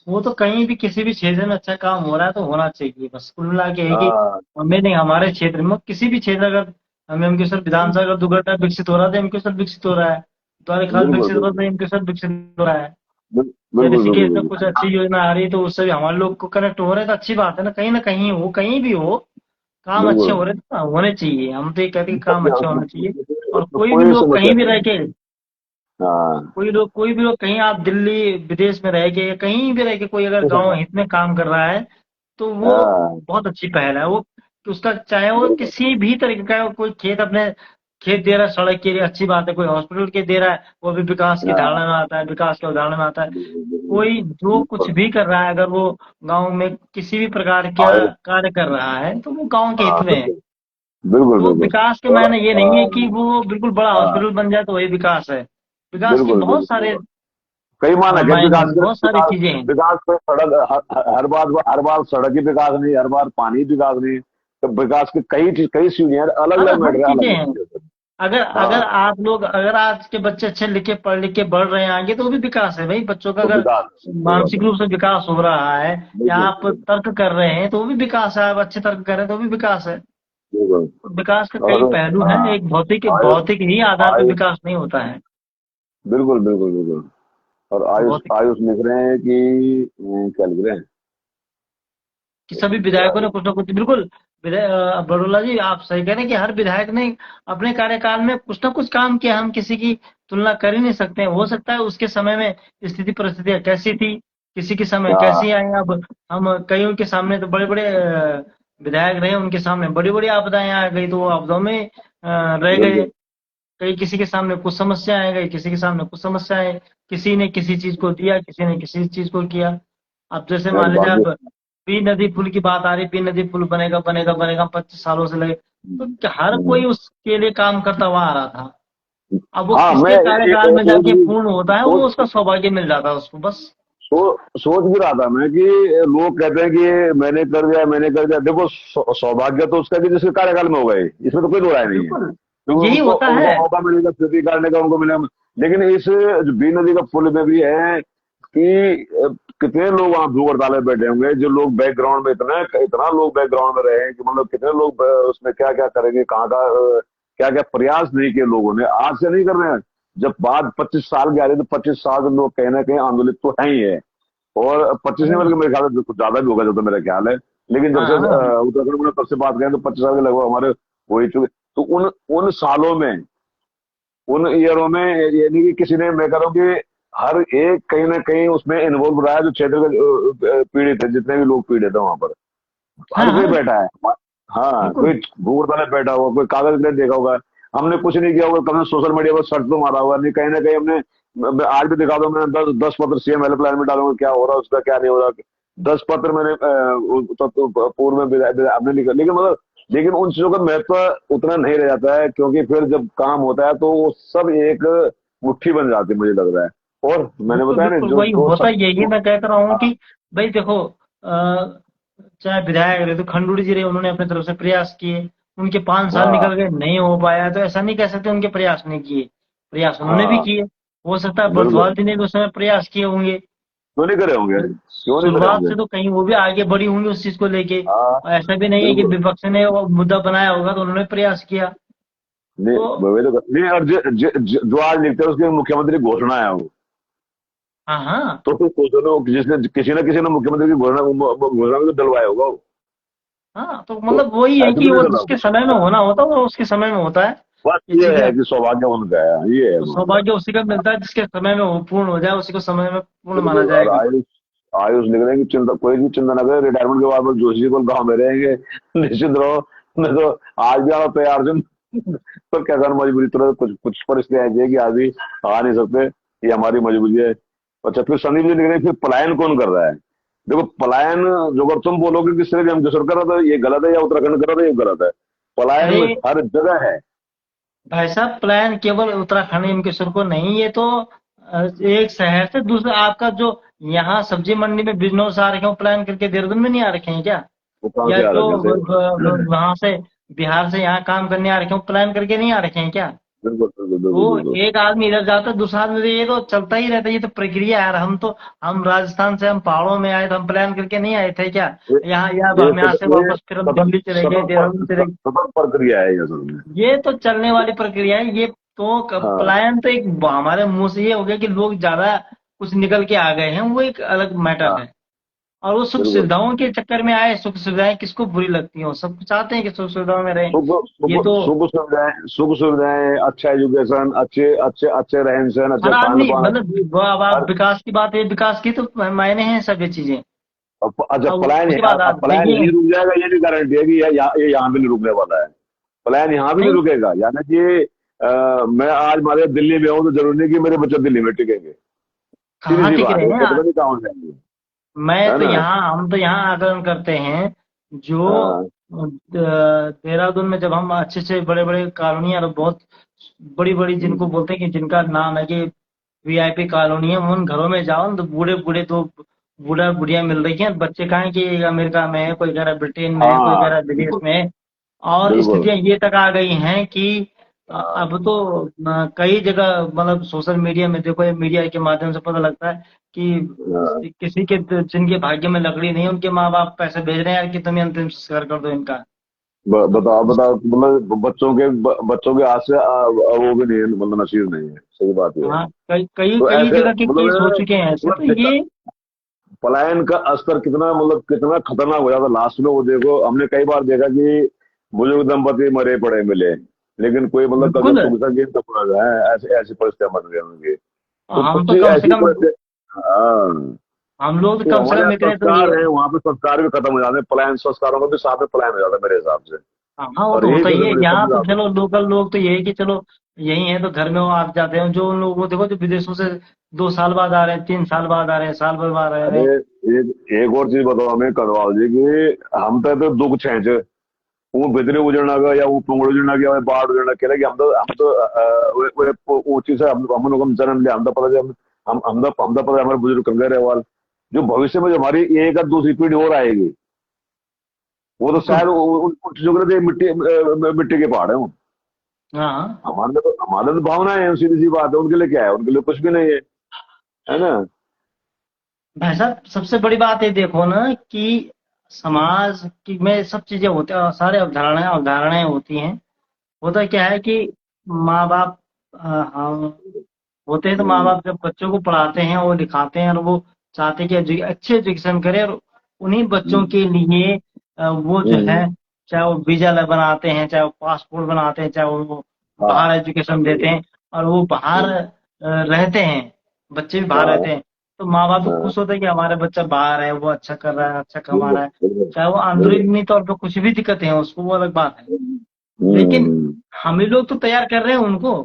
वो तो कहीं भी किसी भी क्षेत्र में अच्छा काम हो रहा है तो होना चाहिए, बस कुल मिला के है कि हाँ हमें नहीं, हमारे क्षेत्र में किसी भी क्षेत्र, अगर हमें एमकेश्वर विधानसभा अगर दुर्घटना विकसित हो रहा है तो एमकेश्वर विकसित हो रहा है, द्वारा खाल बिल्कुल विकसित हो रहा है बिल्कुल तो एमकेश्वर विकसित हो रहा है। या बिल्कुल बिल्कुल ऋषिकेश में कुछ बिल्कुल। अच्छी योजना आ रही है तो उससे भी हमारे लोग को कनेक्ट हो रहे हैं, तो अच्छी बात है ना कहीं हो, कहीं भी हो, काम अच्छे बिल्कुल हो रहे तो होने चाहिए। हम तो ये कहते हैं कि काम अच्छा होना चाहिए। और उसमें कोई भी कोई लोग समस्या कहीं भी नहीं रह है। के, हाँ कोई भी लोग कहीं, आप दिल्ली विदेश में रह के या कहीं भी रह के, कोई अगर गांव हित में काम कर रहा है तो वो हाँ बहुत अच्छी पहल है। वो कि उसका चाहे वो बिल्कुल। किसी भी तरीके का, कोई खेत अपने खेत दे रहा है सड़क के लिए, अच्छी बात है, कोई हॉस्पिटल के दे रहा है, वो भी विकास की हाँ धारणा में आता है, विकास के उदाहरण में आता है। बिल्कुल बिल्कुल कोई जो कुछ बिल्कुल। भी कर रहा है, अगर वो गांव में किसी भी प्रकार का आगे, कार्य कर रहा है तो वो गांव के हित हाँ में है। बिल्कुल बिल्कुल तो बिल्कुल। विकास के और मायने ये नहीं है कि वो बिल्कुल बड़ा हाँ, हॉस्पिटल बन जाए तो वही विकास है। विकास की बिल्कुल बहुत बिल्कुल सारे बिल्कुल। कई मानक है मायने विकास हैं, के, बहुत सारी विकास, चीजें हैं। विकास पे सड़क हर बार सड़क ही विकास नहीं, हर बार पानी ही विकास नहीं। तो विकास के कई चीज, कई सीढ़ियां, अलग हर अलग हर मैटर है, अलग चीजें अलग हैं। चीजें। अगर हाँ, अगर आप लोग, अगर आज के बच्चे अच्छे लिखे पढ़ लिख के बढ़ रहे हैं आगे, तो वो भी विकास है भाई। बच्चों का तो अगर विकास, सही बात मानसिक है। रूप से विकास हो रहा है, या बिल्कुल आप बिल्कुल तर्क कर रहे हैं, तो वो भी विकास है। आप अच्छे तर्क कर रहे हैं तो वो भी विकास है। बिल्कुल। तो विकास के कई और पहलू हैं, हाँ, एक भौतिक आयुष, भौतिक ही आधार पर आयुष, विकास नहीं होता है। बिल्कुल बिल्कुल बिल्कुल। और आयुष, भौतिक आयुष लिख रहे हैं कि क्या लिख रहे हैं? कि एक सभी मिनट विधायकों यार। ने कुछ ना कुछ, बिल्कुल बड़ोला जी आप सही कह रहे हैं कि हर विधायक ने अपने कार्यकाल में कुछ ना कुछ काम किया। हम किसी की तुलना कर ही नहीं सकते हैं। हो सकता है उसके समय में स्थिति परिस्थितियां कैसी थी, किसी के समय हाँ, कैसी आई। अब हम कईयों के सामने तो बड़े बड़े विधायक रहे, उनके सामने बड़ी बड़ी आपदाएं आ गई तो वो आपदाओं में रह गए। बिल्कुल कई किसी के सामने कुछ समस्या आ गई, किसी के सामने कुछ समस्या है। किसी ने किसी चीज को दिया, किसी ने किसी चीज को किया। अब जैसे यार, मान लीजिए, बाकी अब पी नदी पुल की बात आ रही, पी नदी पुल बनेगा बनेगा बनेगा, 25 सालों से लगे। तो हर कोई उसके लिए काम करता हुआ आ रहा था। अब वो हाँ, मैं किसके कार्यकाल में सोच जाके पूर्ण होता है, वो उसका सौभाग्य मिल जाता है उसको बस। सोच भी रहा था मैं कि लोग कहते हैं कि मैंने कर दिया, मैंने कर दिया। देखो, सौभाग्य तो उसका कि जिसके कार्यकाल में हो गए, इसमें तो कोई दो राय नहीं है। बिल्कुल तो यही उनको, होता उनको है। मौका मिलेगा खेती करने का, उनको मिलेगा। लेकिन इस जो बी नदी का पुल में भी है कि कितने लोग वहां भूख हड़ताल में बैठे होंगे, जो लोग बैकग्राउंड में, इतना इतना लोग बैकग्राउंड में रहे हैं कि मतलब कितने लोग उसमें क्या क्या करेंगे, कहाँ का क्या क्या प्रयास नहीं किए लोगों ने, आज से नहीं कर रहे हैं। जब बाद 25 साल की आ रही है, तो 25 साल लोग कहीं ना कहीं आंदोलित तो है ही है। और 25 नहीं, अरे बल्कि मेरे ख्याल से कुछ ज्यादा भी होगा, जो तो मेरा ख्याल है। लेकिन जब हाँ से हाँ, उत्तराखंड में तब से बात करें तो 25 साल के लगभग हमारे हो ही चुके। तो उन उन सालों में, उन ईयरों में, यानी कि किसी ने, मैं कह रहा हूँ कि हर एक कहीं ना कहीं उसमें इन्वॉल्व रहा है, जो क्षेत्र के पीड़ित है, जितने भी लोग पीड़ित है वहां पर, हाँ हर कोई हाँ, बैठा है। हाँ, कोई बिल्कुल। भूख में बैठा होगा, कोई कागज ने देखा होगा। हमने कुछ नहीं किया होगा, कभी सोशल मीडिया पर सर्च तो मारा होगा नहीं, कहीं ना कहीं हमने, मैं आज भी दिखा दूं, मैंने 10 पत्र सीएम हेल्पलाइन में डालूंगा, क्या हो रहा है उसका, क्या नहीं हो रहा। 10 पत्र मैंने पूर्व में हमने लिखा। लेकिन मतलब, लेकिन उन चीजों का महत्व उतना नहीं रह जाता है, क्योंकि फिर जब काम होता है तो वो सब एक मुट्ठी बन जाती है, मुझे लग रहा है। और मैंने बिल्कुल बताया ना, बिल्कुल जो वही जो होता, सब, यही मैं कहता रहा हूँ कि भाई देखो, चाहे विधायक रहे तो खंडूड़ी जी रहे, उन्होंने अपनी तरफ से प्रयास किए। उनके 5 साल हाँ निकल गए, नहीं हो पाया, तो ऐसा नहीं कह सकते उनके प्रयास नहीं किए। प्रयास उन्होंने भी हाँ, किए। हो सकता है बिल्कुल। बरसवाल जी ने भी उस समय प्रयास किए होंगे। क्यों नहीं करे होंगे, क्यों नहीं करे शुरुआत होंगे? से तो कहीं वो भी आगे बढ़ी होंगी उस चीज को लेके। हाँ, और ऐसा भी नहीं है कि बिल्कुल। विपक्ष ने वो मुद्दा बनाया होगा तो उन्होंने प्रयास किया। नहीं, तो वही तो नहीं। और जो आज लिखते हैं उसकी मुख्यमंत्री की घोषणा है वो। हाँ हाँ तो फिर सोचो ना, जिसने किसी ना किसी ने मुख्यमंत्री की घोषणा में तो डलवाया होगा वो। हाँ, तो तो मतलब वही है ऐसे कि भी नहीं वो डला जिसके होगा। समय में हाँ, होना होता है वो उसके समय में होता है। बस ये ये चीजें है कि सौभाग्य उनका है, ये है तो मामला। सौभाग्य उसी का मिलता है जिसके समय में वो पूर्ण हो जाए, उसी को समय में पूर्ण माना बिल्कुल। और जाएगा। आयुष, आयुष लिख रहे हैं कि चिंता, कोई भी चिंता ना करे, रिटायरमेंट के बाद वो जोशी जी को गाँव में रहेंगे। निश्चित रहो। मैं तो आज भी आना तैयार हूँ। तो क्या करना, मजबूरी, तुरंत कुछ कुछ परिस्थितियां ऐसी है कि आज भी आ नहीं सकते, ये हमारी मजबूरी है। अच्छा, फिर संदीप जी लिख रहे हैं, फिर पलायन कौन कर रहा है? देखो, पलायन, जो अगर तुम बोलोगे कि सिर्फ हम किशोर कर रहा था, ये गलत है, या उत्तराखंड कर रहा था, ये गलत है। अरे पलायन हर जगह है। भाई साहब, प्लान केवल उत्तराखंड एमकेश्वर को नहीं, ये तो एक शहर से दूसरे, आपका जो यहाँ सब्जी मंडी में बिजनौर से आ रखे हो प्लान करके, देहरादून में नहीं आ रखे हैं क्या? वो कहाँ या से आ जो रखे हैं, सही बात है। वहां से बिहार से यहाँ काम करने आ रखे हो प्लान करके नहीं आ रखे हैं क्या? बिल्कुल बिल्कुल बिल्कुल वो बिल्कुल। एक आदमी इधर जाता है, दूसरा आदमी इधर, ये तो चलता ही रहता है। ये तो प्रक्रिया है यार। हम राजस्थान से, हम पहाड़ों में आए तो हम प्लान करके नहीं आए थे क्या? ये यहाँ या ये हम यहाँ से ये वापस फिर हम सतत, दिल्ली चले गए, देहरादून चले गए। सतत प्रक्रिया है ये असल में। ये तो चलने वाली प्रक्रिया है। ये तो हाँ पलायन तो एक हमारे मुंह से ये हो गया कि लोग ज्यादा कुछ निकल के आ गए हैं, वो एक अलग मैटर हाँ, है। और वो सुख बिल्कुल। सुविधाओं के चक्कर में आए। सुख सुविधाएं किसको बुरी लगती हो? सब चाहते हैं कि सुख सुविधाओं में रहें। सुख सुख ये तो सुख सुविधाएं, अच्छा एजुकेशन, अच्छे अच्छे अच्छे रहन सहन, हर अच्छे खान आदमी, पान, मतलब वो अब आप हर, विकास की बात है, विकास की तो मायने हैं सब ये चीजें। अच्छा, अब पलायन उसके बाद अब आप पलायन देखिए, यही रुक जाएगा, ये नहीं गारंटी है कि ये यहाँ भी नहीं रुकने वाला है। पलायन यहाँ भी नहीं नहीं रुकेगा, यानी कि मैं आज मान दिल्ली में हूँ, तो जरूरी नहीं कि मेरे बच्चे दिल्ली में टिकेंगे। सीधी कहाँ सी टिक बात रहे है, वो पता हैं। नहीं कहाँ हो जाएंगे। मैं है तो ना? यहाँ, हम तो यहाँ आकलन करते हैं जो हाँ देहरादून में जब हम अच्छे से बड़े बड़े कॉलोनियां और बहुत बड़ी बड़ी जिनको बोलते हैं कि जिनका नाम है कि वीआईपी कॉलोनी है, उन घरों में जाओ न तो बूढ़े बूढ़े दो बूढ़ा बुढ़िया मिल रही हैं। बच्चे कहाँ हैं कि अमेरिका में है, कोई कह रहा है ब्रिटेन में है, कोई कह हाँ रहा है विदेश में है। और बिल्कुल। स्थितियां ये तक आ गई हैं कि अब तो कई जगह मतलब सोशल मीडिया में देखो, या मीडिया के माध्यम से पता लगता है हाँ, कि किसी के जिनके भाग्य में लकड़ी नहीं, उनके माँ बाप पैसे भेज रहे हैं यार कि तुम अंतिम संस्कार कर दो इनका। तो बताओ बताओ, मतलब बच्चों के हाथ से वो भी नहीं है, मतलब नसीब नहीं है, सही बात ये है। हाँ, कई कई तो कई ऐसे जगह के केस हो मतलब चुके हैं ऐसे, तो मतलब ये पलायन का स्तर कितना, मतलब कितना खतरनाक हो जाता लास्ट में। वो देखो, हमने कई बार देखा कि बुजुर्ग दंपति मरे पड़े मिले, लेकिन कोई मतलब कभी बिल्कुल। सुख सा गेम तो है, ऐसी ऐसी परिस्थितियां बन गई उनकी। तो हम कुछ तो चीज कम से ऐसी कम परिस्थिति। हाँ, हम लोग तो तो कम से हमारे कम यहाँ इतने तो ये। संस्कार है, वहां पे संस्कार भी खत्म हो जाते हैं, पलायन संस्कारों का भी साथ में पलायन हो जाता है मेरे हिसाब से। हाँ, वो और तो यही होता ही सबसे है। बड़ी यहाँ सबसे तो ज्यादा। चलो लोकल लोग तो यही कि चलो यही है तो घर में वो आप जाते हैं। जो उन लोग वो देखो जो विदेशों से 2 साल बाद आ रहे हैं, 3 साल बाद आ रहे हैं, साल भर बाद आ रहे अरे हैं। एक और चीज बताओ हमें कटवाल जी की, हम तो दुख छेंच वो भितरे उजड़ना का या वो पंगड़ उजड़ना गया बाढ़ उजड़ना कह कि हम तो ऊंची से हम लोग हम जन्म लिया, हम तो पता है, हम तो पता है हमारे बुजुर्ग कंगे रहवाल जो भविष्य में जो हमारी एक या दूसरी पीढ़ी और आएगी, वो तो बिल्कुल। शायद उन चीजों के लिए मिट्टी के पहाड़ है वो। हाँ हमारे तो भावना है, सीधी सी बात है। उनके लिए क्या है? उनके लिए कुछ भी नहीं है ना। भाई साहब, सबसे बड़ी बात ये देखो ना कि समाज की में सब चीजें होती हैं, सारे अवधारणाएं अवधारणाएं होती हैं। होता क्या है कि माँ बाप हम होते हैं तो माँ हम्म, बाप जब बच्चों को पढ़ाते हैं और लिखाते हैं और वो चाहते हैं कि अच्छे एजुकेशन करें, और उन्हीं बच्चों हम्म, के लिए वो जो है, हम्म, चाहे वो वीजा बनाते हैं, चाहे वो पासपोर्ट बनाते हैं, चाहे वो हाँ, बाहर एजुकेशन देते हैं, और वो बाहर हम्म, रहते हैं, बच्चे भी बाहर हाँ, रहते हैं। तो माँ बाप भी हाँ, खुश होते हैं कि हमारा बच्चा बाहर है, वो अच्छा कर रहा है, अच्छा कमा बिल्कुल रहा है। बिल्कुल चाहे वो बिल्कुल। अंदरूनी तौर पर कुछ भी दिक्कतें हैं उसको, वो अलग बात है। लेकिन हम्म, हम ही लोग तो तैयार कर रहे हैं उनको।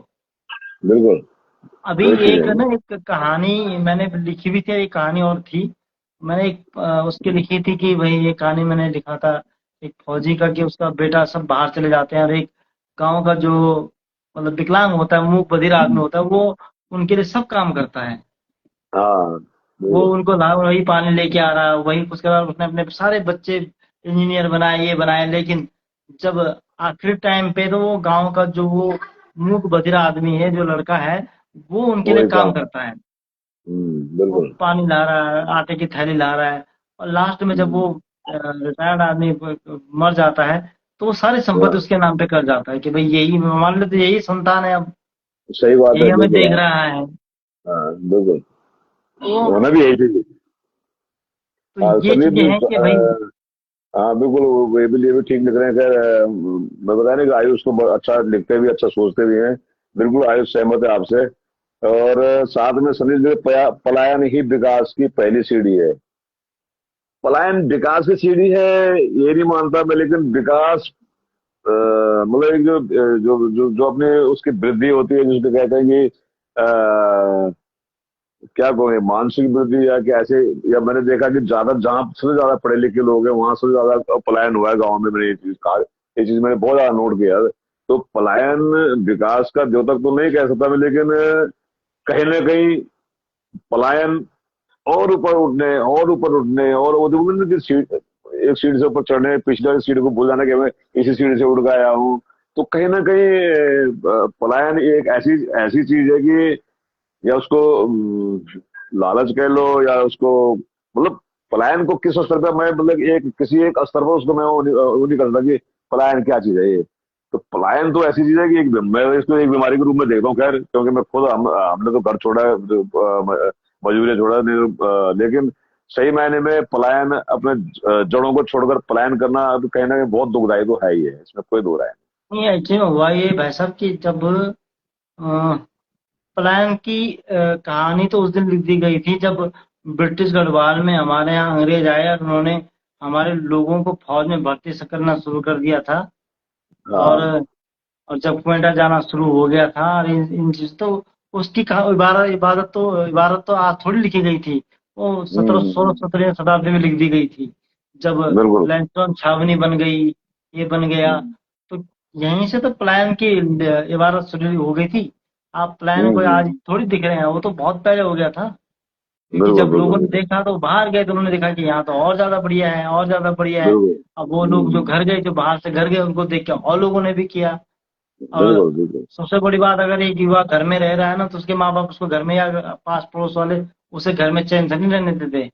बिल्कुल। अभी वही चीज एक है। ना एक कहानी मैंने लिखी भी थी, एक कहानी और थी। मैंने एक उसकी लिखी थी कि भाई ये कहानी मैंने लिखा था एक फौजी का, कि उसका बेटा सब बाहर चले जाते हैं और एक गांव का जो मतलब विकलांग होता है, मूक बधिर आदमी होता है, वो उनके लिए सब काम करता है। हाँ वो बिल्कुल। उनको ला वही पानी लेके आ रहा है, वही उसके बाद उसने अपने सारे बच्चे इंजीनियर बनाए, ये बनाए। लेकिन जब आखिरी टाइम पे तो वो गांव का जो वो मूक बधिर आदमी है, जो लड़का है, वो उनके लिए वही काम काम। करता है। वो बिल्कुल। पानी ला रहा है, आटे की थैली ला रहा है। और लास्ट में जब वो हम्म, रिटायर्ड आदमी मर जाता है, तो वो सारी संपत्ति हाँ, उसके नाम पे कर जाता है कि भाई यही मान लो तो यही संतान है, अब सही बात यही है, हमें बिल्कुल। देख हाँ रहा है। हाँ, बिल्कुल। तो होना भी यही चाहिए। तो हाँ, ये संदीप चीजें जी, हैं कि भाई। हाँ बिल्कुल, ये भी ठीक लिख रहे हैं। खैर, मैं बताया ना कि आयुष को अच्छा लिखते भी, अच्छा सोचते भी हैं। बिल्कुल आयुष सहमत है आपसे। और साथ में संदीप जी, पलायन ही विकास की पहली सीढ़ी है। पलायन विकास की सीढ़ी है ये नहीं मानता मैं, लेकिन विकास मतलब एक जो अपने उसकी वृद्धि होती है, जिसको कहते हैं कि क्या कहूँ, मानसिक वृद्धि या कि ऐसे। या मैंने देखा कि ज्यादा जहाँ सबसे ज्यादा पढ़े लिखे लोग हैं वहां सबसे ज्यादा पलायन हुआ है गाँव में। मैंने ये चीज कहा, ये चीज मैंने बहुत ज्यादा नोट किया है। तो पलायन विकास का द्योतक तो नहीं कह सकता मैं, लेकिन कहीं ना कहीं पलायन और ऊपर उठने और वो देखो ना कि एक सीढ़ी से ऊपर चढ़ने, पिछले सीढ़ी को भूल जाना कि मैं इसी सीढ़ी से उड़ गया हूँ। तो कहीं ना कहीं पलायन एक ऐसी ऐसी चीज है कि, या उसको लालच कह लो, या उसको मतलब पलायन को किस स्तर पे मैं, मतलब एक किसी एक स्तर पर उसको मैं वो नहीं करता कि पलायन क्या चीज है ये। तो पलायन तो ऐसी चीज है कि मैं इसको एक बीमारी के रूप में देखता हूँ। खैर, क्योंकि मैं खुद हमने तो घर छोड़ा है, मजबूरी छोड़ा नहीं, लेकिन सही मायने में पलायन अपने जड़ों को छोड़कर पलायन करना अब कहीं ना कहीं बहुत दुखदायी तो है ही है, इसमें कोई दो राय नहीं, एक्चुअली में हुआ ये भाई साहब कि जब पलायन की कहानी तो उस दिन लिख दी गई थी जब ब्रिटिश गढ़वाल में हमारे यहाँ अंग्रेज आए और उन्होंने हमारे लोगों को फौज में भर्ती से करना शुरू कर दिया था। नहीं। और हाँ। जब क्वेंटा जाना शुरू हो गया था, और इन चीज तो उसकी इबारत तो आज थोड़ी लिखी गई थी। वो हम्म, 17 16 17वीं शताब्दी में लिख दी गई थी, जब बिल्कुल। लैंसडौन छावनी बन गई। ये बन गया। तो यहीं से तो प्लान की इबारत शुरू हो गई थी। आप प्लान को आज हम्म। थोड़ी दिख रहे हैं, वो तो बहुत पहले हो गया था। क्योंकि बिल्कुल जब लोगों बिल्कुल ने बिल्कुल देखा तो बाहर गए तो उन्होंने देखा कि यहाँ तो और ज्यादा बढ़िया है, और ज्यादा बढ़िया है। बिल्कुल। अब वो लोग जो घर गए, जो बाहर से घर गए, उनको देख के और लोगों ने भी किया। और बिल्कुल बिल्कुल सबसे बड़ी बात, अगर एक युवा घर में रह रहा है ना, तो उसके माँ बाप उसको घर में, या पास पड़ोस वाले उसे घर में चैन से नहीं रहने देते।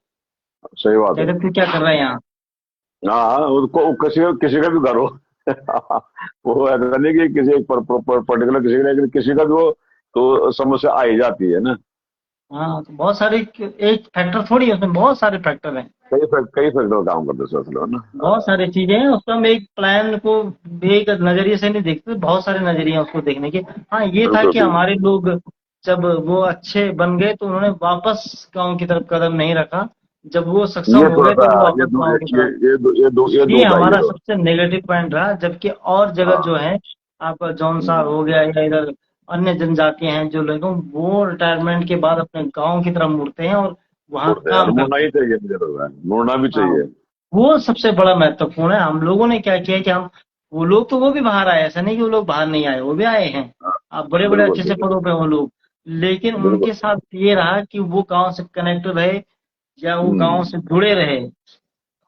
सही बात है। कहते तू क्या कर रहा है यहाँ। हाँ, उसको किसी का भी घर हो वो ऐसा नहीं कि किसी एक पर्टिकुलर किसी का, लेकिन किसी का भी हो तो समस्या आ ही जाती है ना। हाँ, तो बहुत सारे, एक फैक्टर थोड़ी है, उसमें बहुत सारे फैक्टर हैं। कई फैक्टर काम करते हैं इस असल में ना। बहुत सारी चीजें हैं, उसको हम एक प्लान को एक नजरिए से नहीं देखते, बहुत सारे नजरिए हैं उसको देखने के। हाँ, ये था बिल्कुल कि बिल्कुल। हमारे लोग जब वो अच्छे बन गए तो उन्होंने वापस गांव की तरफ कदम नहीं रखा। जब वो सक्षम ये हो थोड़ा गए सा तो वो ये वापस दो गांव की तरफ। ये दोष है ये हमारा तो। सबसे नेगेटिव पॉइंट रहा। जबकि और जगह हाँ। जो है, आपका जौनसार हम्म, हो गया या इधर अन्य जनजातियां हैं, जो लोग हैं, वो रिटायरमेंट के बाद अपने गांव की तरफ मुड़ते हैं और वहाँ मुड़ते हैं और काम मुड़ना करते ही हैं। चाहिए, मुझे लग रहा है मुड़ना भी हाँ, चाहिए। वो सबसे बड़ा महत्वपूर्ण है। हम लोगों ने क्या किया कि हम, वो लोग तो वो भी बाहर आए, ऐसा नहीं कि वो लोग बाहर नहीं आए, वो भी आए हैं। हाँ, आप बड़े बड़े बिल्कुल अच्छे अच्छे बिल्कुल पदों पे हो लोग। लेकिन बिल्कुल। उनके साथ ये रहा कि वो गांव से कनेक्ट रहे, या वो गांव हम्म। से जुड़े रहे, और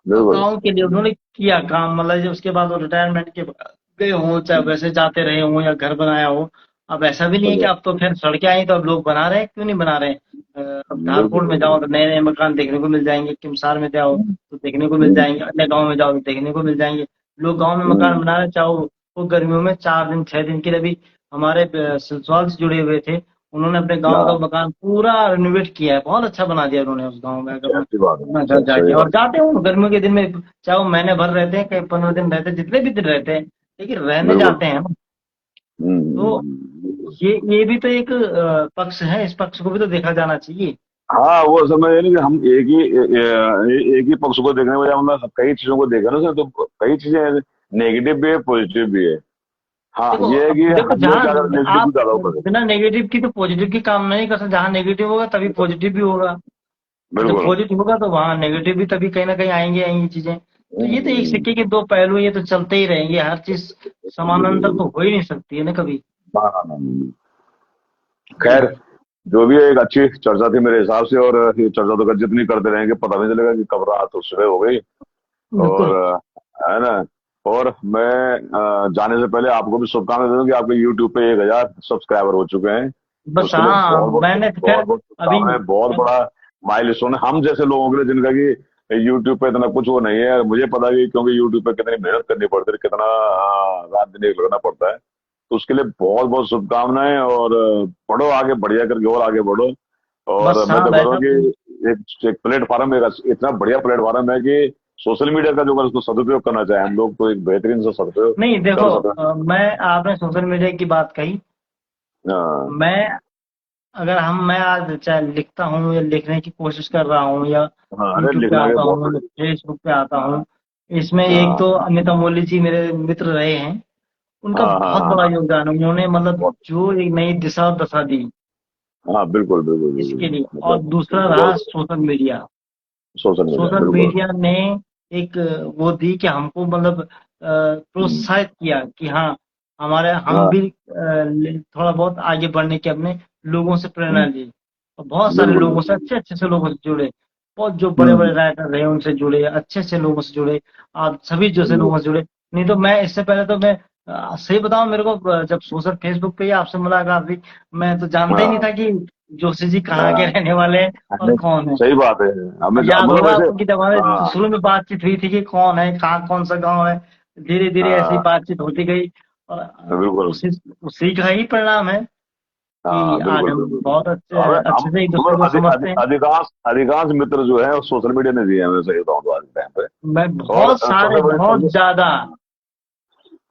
बिल्कुल। गांव के लिए उन्होंने किया काम। मतलब जब उसके बाद वो रिटायरमेंट के बाद गए हों, चाहे वैसे जाते रहे हों या घर बनाया हो। अब ऐसा भी नहीं है कि बिल्कुल अब तो खैर सड़कें आई तो अब लोग बना रहे हैं, क्यों नहीं बना रहे हैं। अब बिल्कुल धारपुर में बिल्कुल। जाओ तो नए नए मकान देखने को मिल जाएंगे, किमसार में जाओ हम्म, तो देखने को मिल हम्म, जाएंगे, अन्य गाँव में जाओ तो देखने को मिल जाएंगे। लोग गाँव में मकान हम्म, बना रहे हैं, चाहे वो गर्मियों में 4 दिन 6 दिन के लिए भी। हमारे ससुराल से जुड़े हुए थे, उन्होंने अपने गांव का हाँ, मकान पूरा रिनोवेट किया है, बहुत अच्छा बना दिया उन्होंने उस गांव में। अगर मैं अच्छी बात है, अपना घर सही जाके और बात। जाते हूँ गर्मियों के दिन में, चाहे वो महीने भर रहते हैं, कहीं 15 दिन रहते हैं, जितने भी दिन रहते हैं, लेकिन रहने बिल्कुल। जाते हैं ना। तो बिल्कुल। ये भी तो एक पक्ष है, इस पक्ष को भी तो देखा जाना चाहिए। हाँ, वो असल में ये नहीं कि हम एक ही पक्ष को देखने के बजाय मतलब कई चीजों को देखें ना सर, तो कई चीजें नेगेटिव भी है, पॉजिटिव भी है। हाँ, देखो, ये है अब कि देखो, हम लोग जहाँ क्या करें, नेगेटिव भी आप ज्यादा कर देते बिना नेगेटिव की तो पॉजिटिव की काम नहीं कर सकते। जहाँ नेगेटिव होगा तभी हैं। पॉजिटिव भी होगा, और जब बिल्कुल। पॉजिटिव होगा तो वहाँ नेगेटिव भी तभी कहीं ना कहीं आएंगे आएंगी चीजें। तो ये तो एक हम्म, सिक्के के दो पहलू हैं, ये तो चलते ही रहेंगे। हर चीज बिल्कुल समानांतर बिल्कुल। तो हो ही नहीं सकती है ना कभी। हाँ हाँ हाँ, जी। खैर, जो भी है एक अच्छी चर्चा थी मेरे हिसाब से, और ये चर्चा तो अगर जितनी करते रहेंगे पता नहीं चलेगा कि कब रात और सुबह हो गई। और बिल्कुल। है ना। और मैं जाने से पहले आपको भी शुभकामनाएं दे दूं कि आपके यूट्यूब पे 1000 सब्सक्राइबर हो चुके हैं। बस उसके लिए हाँ, मैंने तो खैर बहुत बहुत अभी, शुभकामनाएं। बहुत बड़ा माइलस्टोन है हम जैसे लोगों के लिए, जिनका कि यूट्यूब पे इतना कुछ वो नहीं है। मुझे पता है कि क्योंकि यूट्यूब पे कितनी मेहनत करनी पड़ती है, कितना रात दिन एक लगना पड़ता है। तो उसके लिए बहुत बहुत शुभकामनाएं, और बढ़ो आगे, बढ़िया करके और आगे बढ़ो। और बस मैं हाँ तो कह भाई रहा हूँ साहब। कि एक प्लेटफॉर्म, एक इतना बढ़िया प्लेटफॉर्म है कि सोशल मीडिया का जो अगर उसको सदुपयोग करना चाहे हम लोग, तो एक बेहतरीन सा सदुपयोग नहीं देखो, कर सकते हैं। मैं, आपने सोशल मीडिया की बात कही। हाँ, मैं, अगर मैं आज चाहे लिखता हूँ या लिखने की कोशिश कर रहा हूँ, या हाँ, अरे यूट्यूब पे लिखना के आता बहुत हूँ या बड़ी। फेसबुक पे आता हाँ हूँ, इसमें एक हाँ तो अमित अमोली जी मेरे मित्र रहे हैं। उनका हाँ हाँ बहुत हाँ बड़ा हाँ, योगदान है, उन्होंने मतलब बहुत। जो एक नई दिशा और दशा दी हाँ, बिल्कुल बिल्कुल इसके बिल्कुल, लिए। और मतलब दूसरा रहा बहुत। Social media. Social media, social बिल्कुल। मीडिया ने एक वो दी कि हमको मतलब हम्म, प्रोत्साहित किया कि हाँ, हमारे हम हाँ, भी थोड़ा बहुत आगे बढ़ने की अपने लोगों से प्रेरणा हम्म, ली, और बहुत सारे बिल्कुल लोगों से, बिल्कुल। अच्छे अच्छे से लोगों से जुड़े। बहुत जो बड़े हम्म, बड़े राइटर रहे उनसे जुड़े, अच्छे अच्छे लोगों से जुड़े। आप सभी जैसे बिल्कुल। लोगों से जुड़े। नहीं तो मैं इससे पहले तो मैं सही बताऊं, मेरे को जब सोशल फेसबुक पे ही आपसे मुलाकात हुई, मैं तो जानता ही नहीं हाँ था कि जोशी जी कहाँ के हाँ, रहने वाले हैं और हमें कौन है। सही बात है। हमें याद मतलब होगा वैसे। आपको कि जब हमारे हाँ शुरू में बातचीत हुई थी कि कौन है, कहाँ, कौन सा गांव है। धीरे धीरे ऐसी हाँ, बातचीत होती गई, और बिल्कुल। उसी उसी का ही परिणाम है कि हाँ, आज बिल्कुल हम बिल्कुल बहुत बिल्कुल। हमें हम अच्छे से एक दूसरे मतलब को समझते हैं। अधिकांश अधिकांश मित्र जो है सोशल मीडिया ने दिए हमें, सही बताऊं तो आज के टाइम पे। मैं और बहुत सारे, सबसे बड़ी बहुत ज्यादा।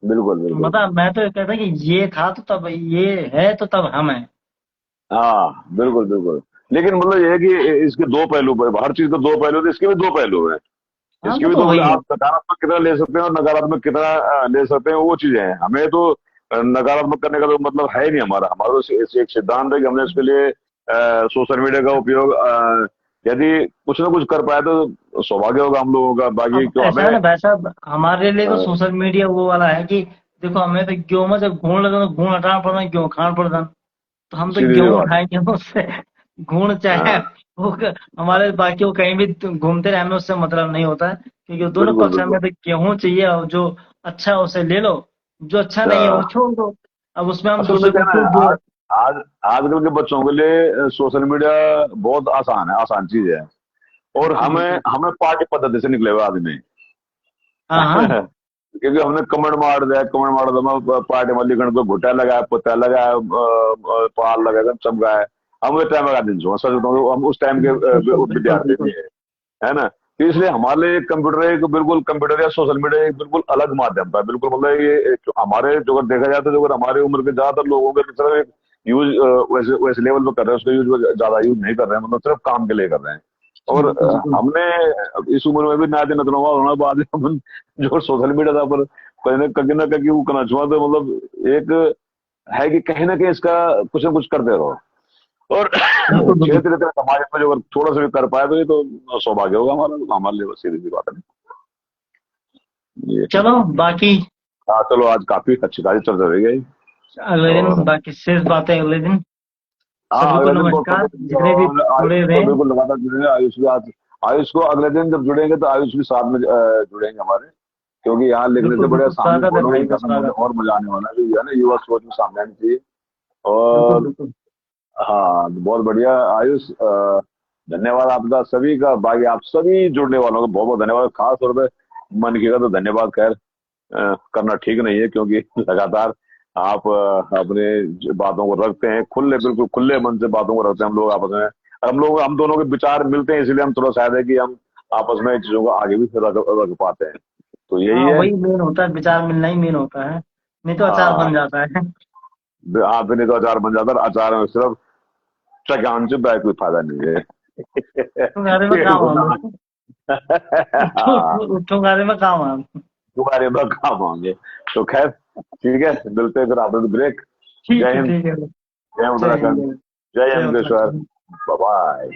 बिल्कुल बिल्कुल। मतलब मैं तो कहता कि ये था तो तब ये है, तो तब हम हैं। हाँ, बिल्कुल बिल्कुल। लेकिन मतलब ये है कि इसके दो पहलू पर, हर चीज के दो पहलू हैं, तो इसके भी दो पहलू हैं। हाँ, इसके वो भी तो दो, वही है। आप सकारात्मक कितना ले सकते हैं और नकारात्मक कितना ले सकते हैं, वो चीजें हैं। हमें तो नकारात्मक करने का तो मतलब है ही नहीं। हमारा हमारा तो एक सिद्धांत है कि हमने इसके लिए सोशल मीडिया का उपयोग यदि कुछ ना कुछ कर पाए तो सौभाग्य होगा हम लोगों का। बाकी अब तो ऐसा है ना हमें भाई साहब, हमारे लिए तो अ, सोशल मीडिया वो वाला है कि देखो हमें तो गेहूं में जब घून लगे तो घून हटाना पड़ता है, गेहूं खाना पड़ता है। तो हम तो सीधी सी गेहूं बात उठाएंगे उससे। घून है। चाहे हाँ, हमारे बाकी वो कहीं भी घूमते रहे, हमें उससे मतलब नहीं होता है, क्योंकि दोनों बिल्कुल पक्ष हमें बिल्कुल। तो गेहूं चाहिए, और जो अच्छा है उसे ले लो, जो अच्छा नहीं है वो हाँ, छोड़ दो। अब उसमें हम असल में दूसरे क्या को है क्यों ना, आज आज आजकल के बच्चों के लिए सोशल मीडिया बहुत आसान है, आसान चीज है। और बिल्कुल हमें बिल्कुल। हमें पार्टी पद्धति से निकले हुए आदमी। हाँ हाँ। क्योंकि हमने कमेंट मार दिया, मैं पार्टी में लिखण को घुटा लगाया, पुता लगाया, पाल लगाया, सब गाया। हम उस टाइम का दिन छो सच बताऊं तो हम उस टाइम के बिल्कुल बिल्कुल विद्यार्थी बिल्कुल। भी है ना। तो इसलिए हमारे लिए कंप्यूटर एक बिल्कुल, कंप्यूटर या सोशल मीडिया एक बिल्कुल अलग माध्यम था। बिल्कुल मतलब ये हमारे जो अगर देखा जाए तो जो अगर हमारे उम्र के ज्यादातर लोगों के सिर्फ एक यूज वैसे वैसे लेवल पे कर रहे हैं, उसका यूज ज्यादा यूज नहीं कर रहे हैं, मतलब सिर्फ काम के लिए कर रहे हैं। और बिल्कुल बिल्कुल। हमने इस उम्र में भी नाच नतनवा होना बाद में हम जो सोशल मीडिया था पर कहीं ना कहीं वो करना छुआ, तो मतलब एक है कि कहीं ना कहीं इसका कुछ ना कुछ करते रहो। और बिल्कुल बिल्कुल। धीरे धीरे समाज में जो अगर थोड़ा सा भी कर पाए तो ये तो सौभाग्य होगा हमारा, तो हमारे लिए बस सीधी सी बात है ये। चलो बाकी हाँ चलो, आज काफी अच्छी खासी चर्चा रही गई। अगले दिन, और बाकी शेष बातें अगले दिन। हाँ, सभी को अगले दिन बहुत नमस्कार, जितने भी आयुष जुड़े हुए को हैं। बिल्कुल लगातार जुड़ेंगे। आयुष भी आज, आयुष को अगले दिन जब जुड़ेंगे तो आयुष भी साथ में जुड़ेंगे हमारे। क्योंकि यहाँ लिखने बिल्कुल से बढ़िया बिल्कुल, सामने स्वागत है फोटो भाई का, करना स्वागत है। और मजा आने वाला है, जो है ना, युवा सोच में सामने आनी चाहिए। बिल्कुल और बिल्कुल। हाँ, बहुत बढ़िया आयुष, धन्यवाद आपका सभी का। बाकी आप सभी जुड़ने वालों का बहुत बहुत धन्यवाद। खास तौर पे मन की का तो धन्यवाद खैर करना ठीक नहीं है, क्योंकि लगातार आप अपने बातों को रखते हैं खुले, बिल्कुल खुले मन से बातों को रखते हैं हम लोग आपस में। हम दोनों के विचार मिलते हैं, इसलिए हम थोड़ा शायद है कि हम आपस में इन चीजों को आगे भी रख पाते हैं। तो यही हाँ है। वही मेन होता है, विचार मिलना ही मेन होता है, नहीं तो अचार हाँ, बन जाता है। आप नहीं तो अचार बन जाता है, अचार में सिर्फ चकान से बैठ कोई फायदा नहीं है। तुम्हारे में ये काम होता आलो। उठो हाँ, उठो गारे में काम आलो। तुम्हारे में काम होंगे। तो खैर ठीक है, मिलते हैं फिर आपने ब्रेक। ठीक जय है हिंद, ठीक है। जय जय उत्तराखंड, हिंद। जय जय यमकेश्वर, उत्तराखंड। Bye bye.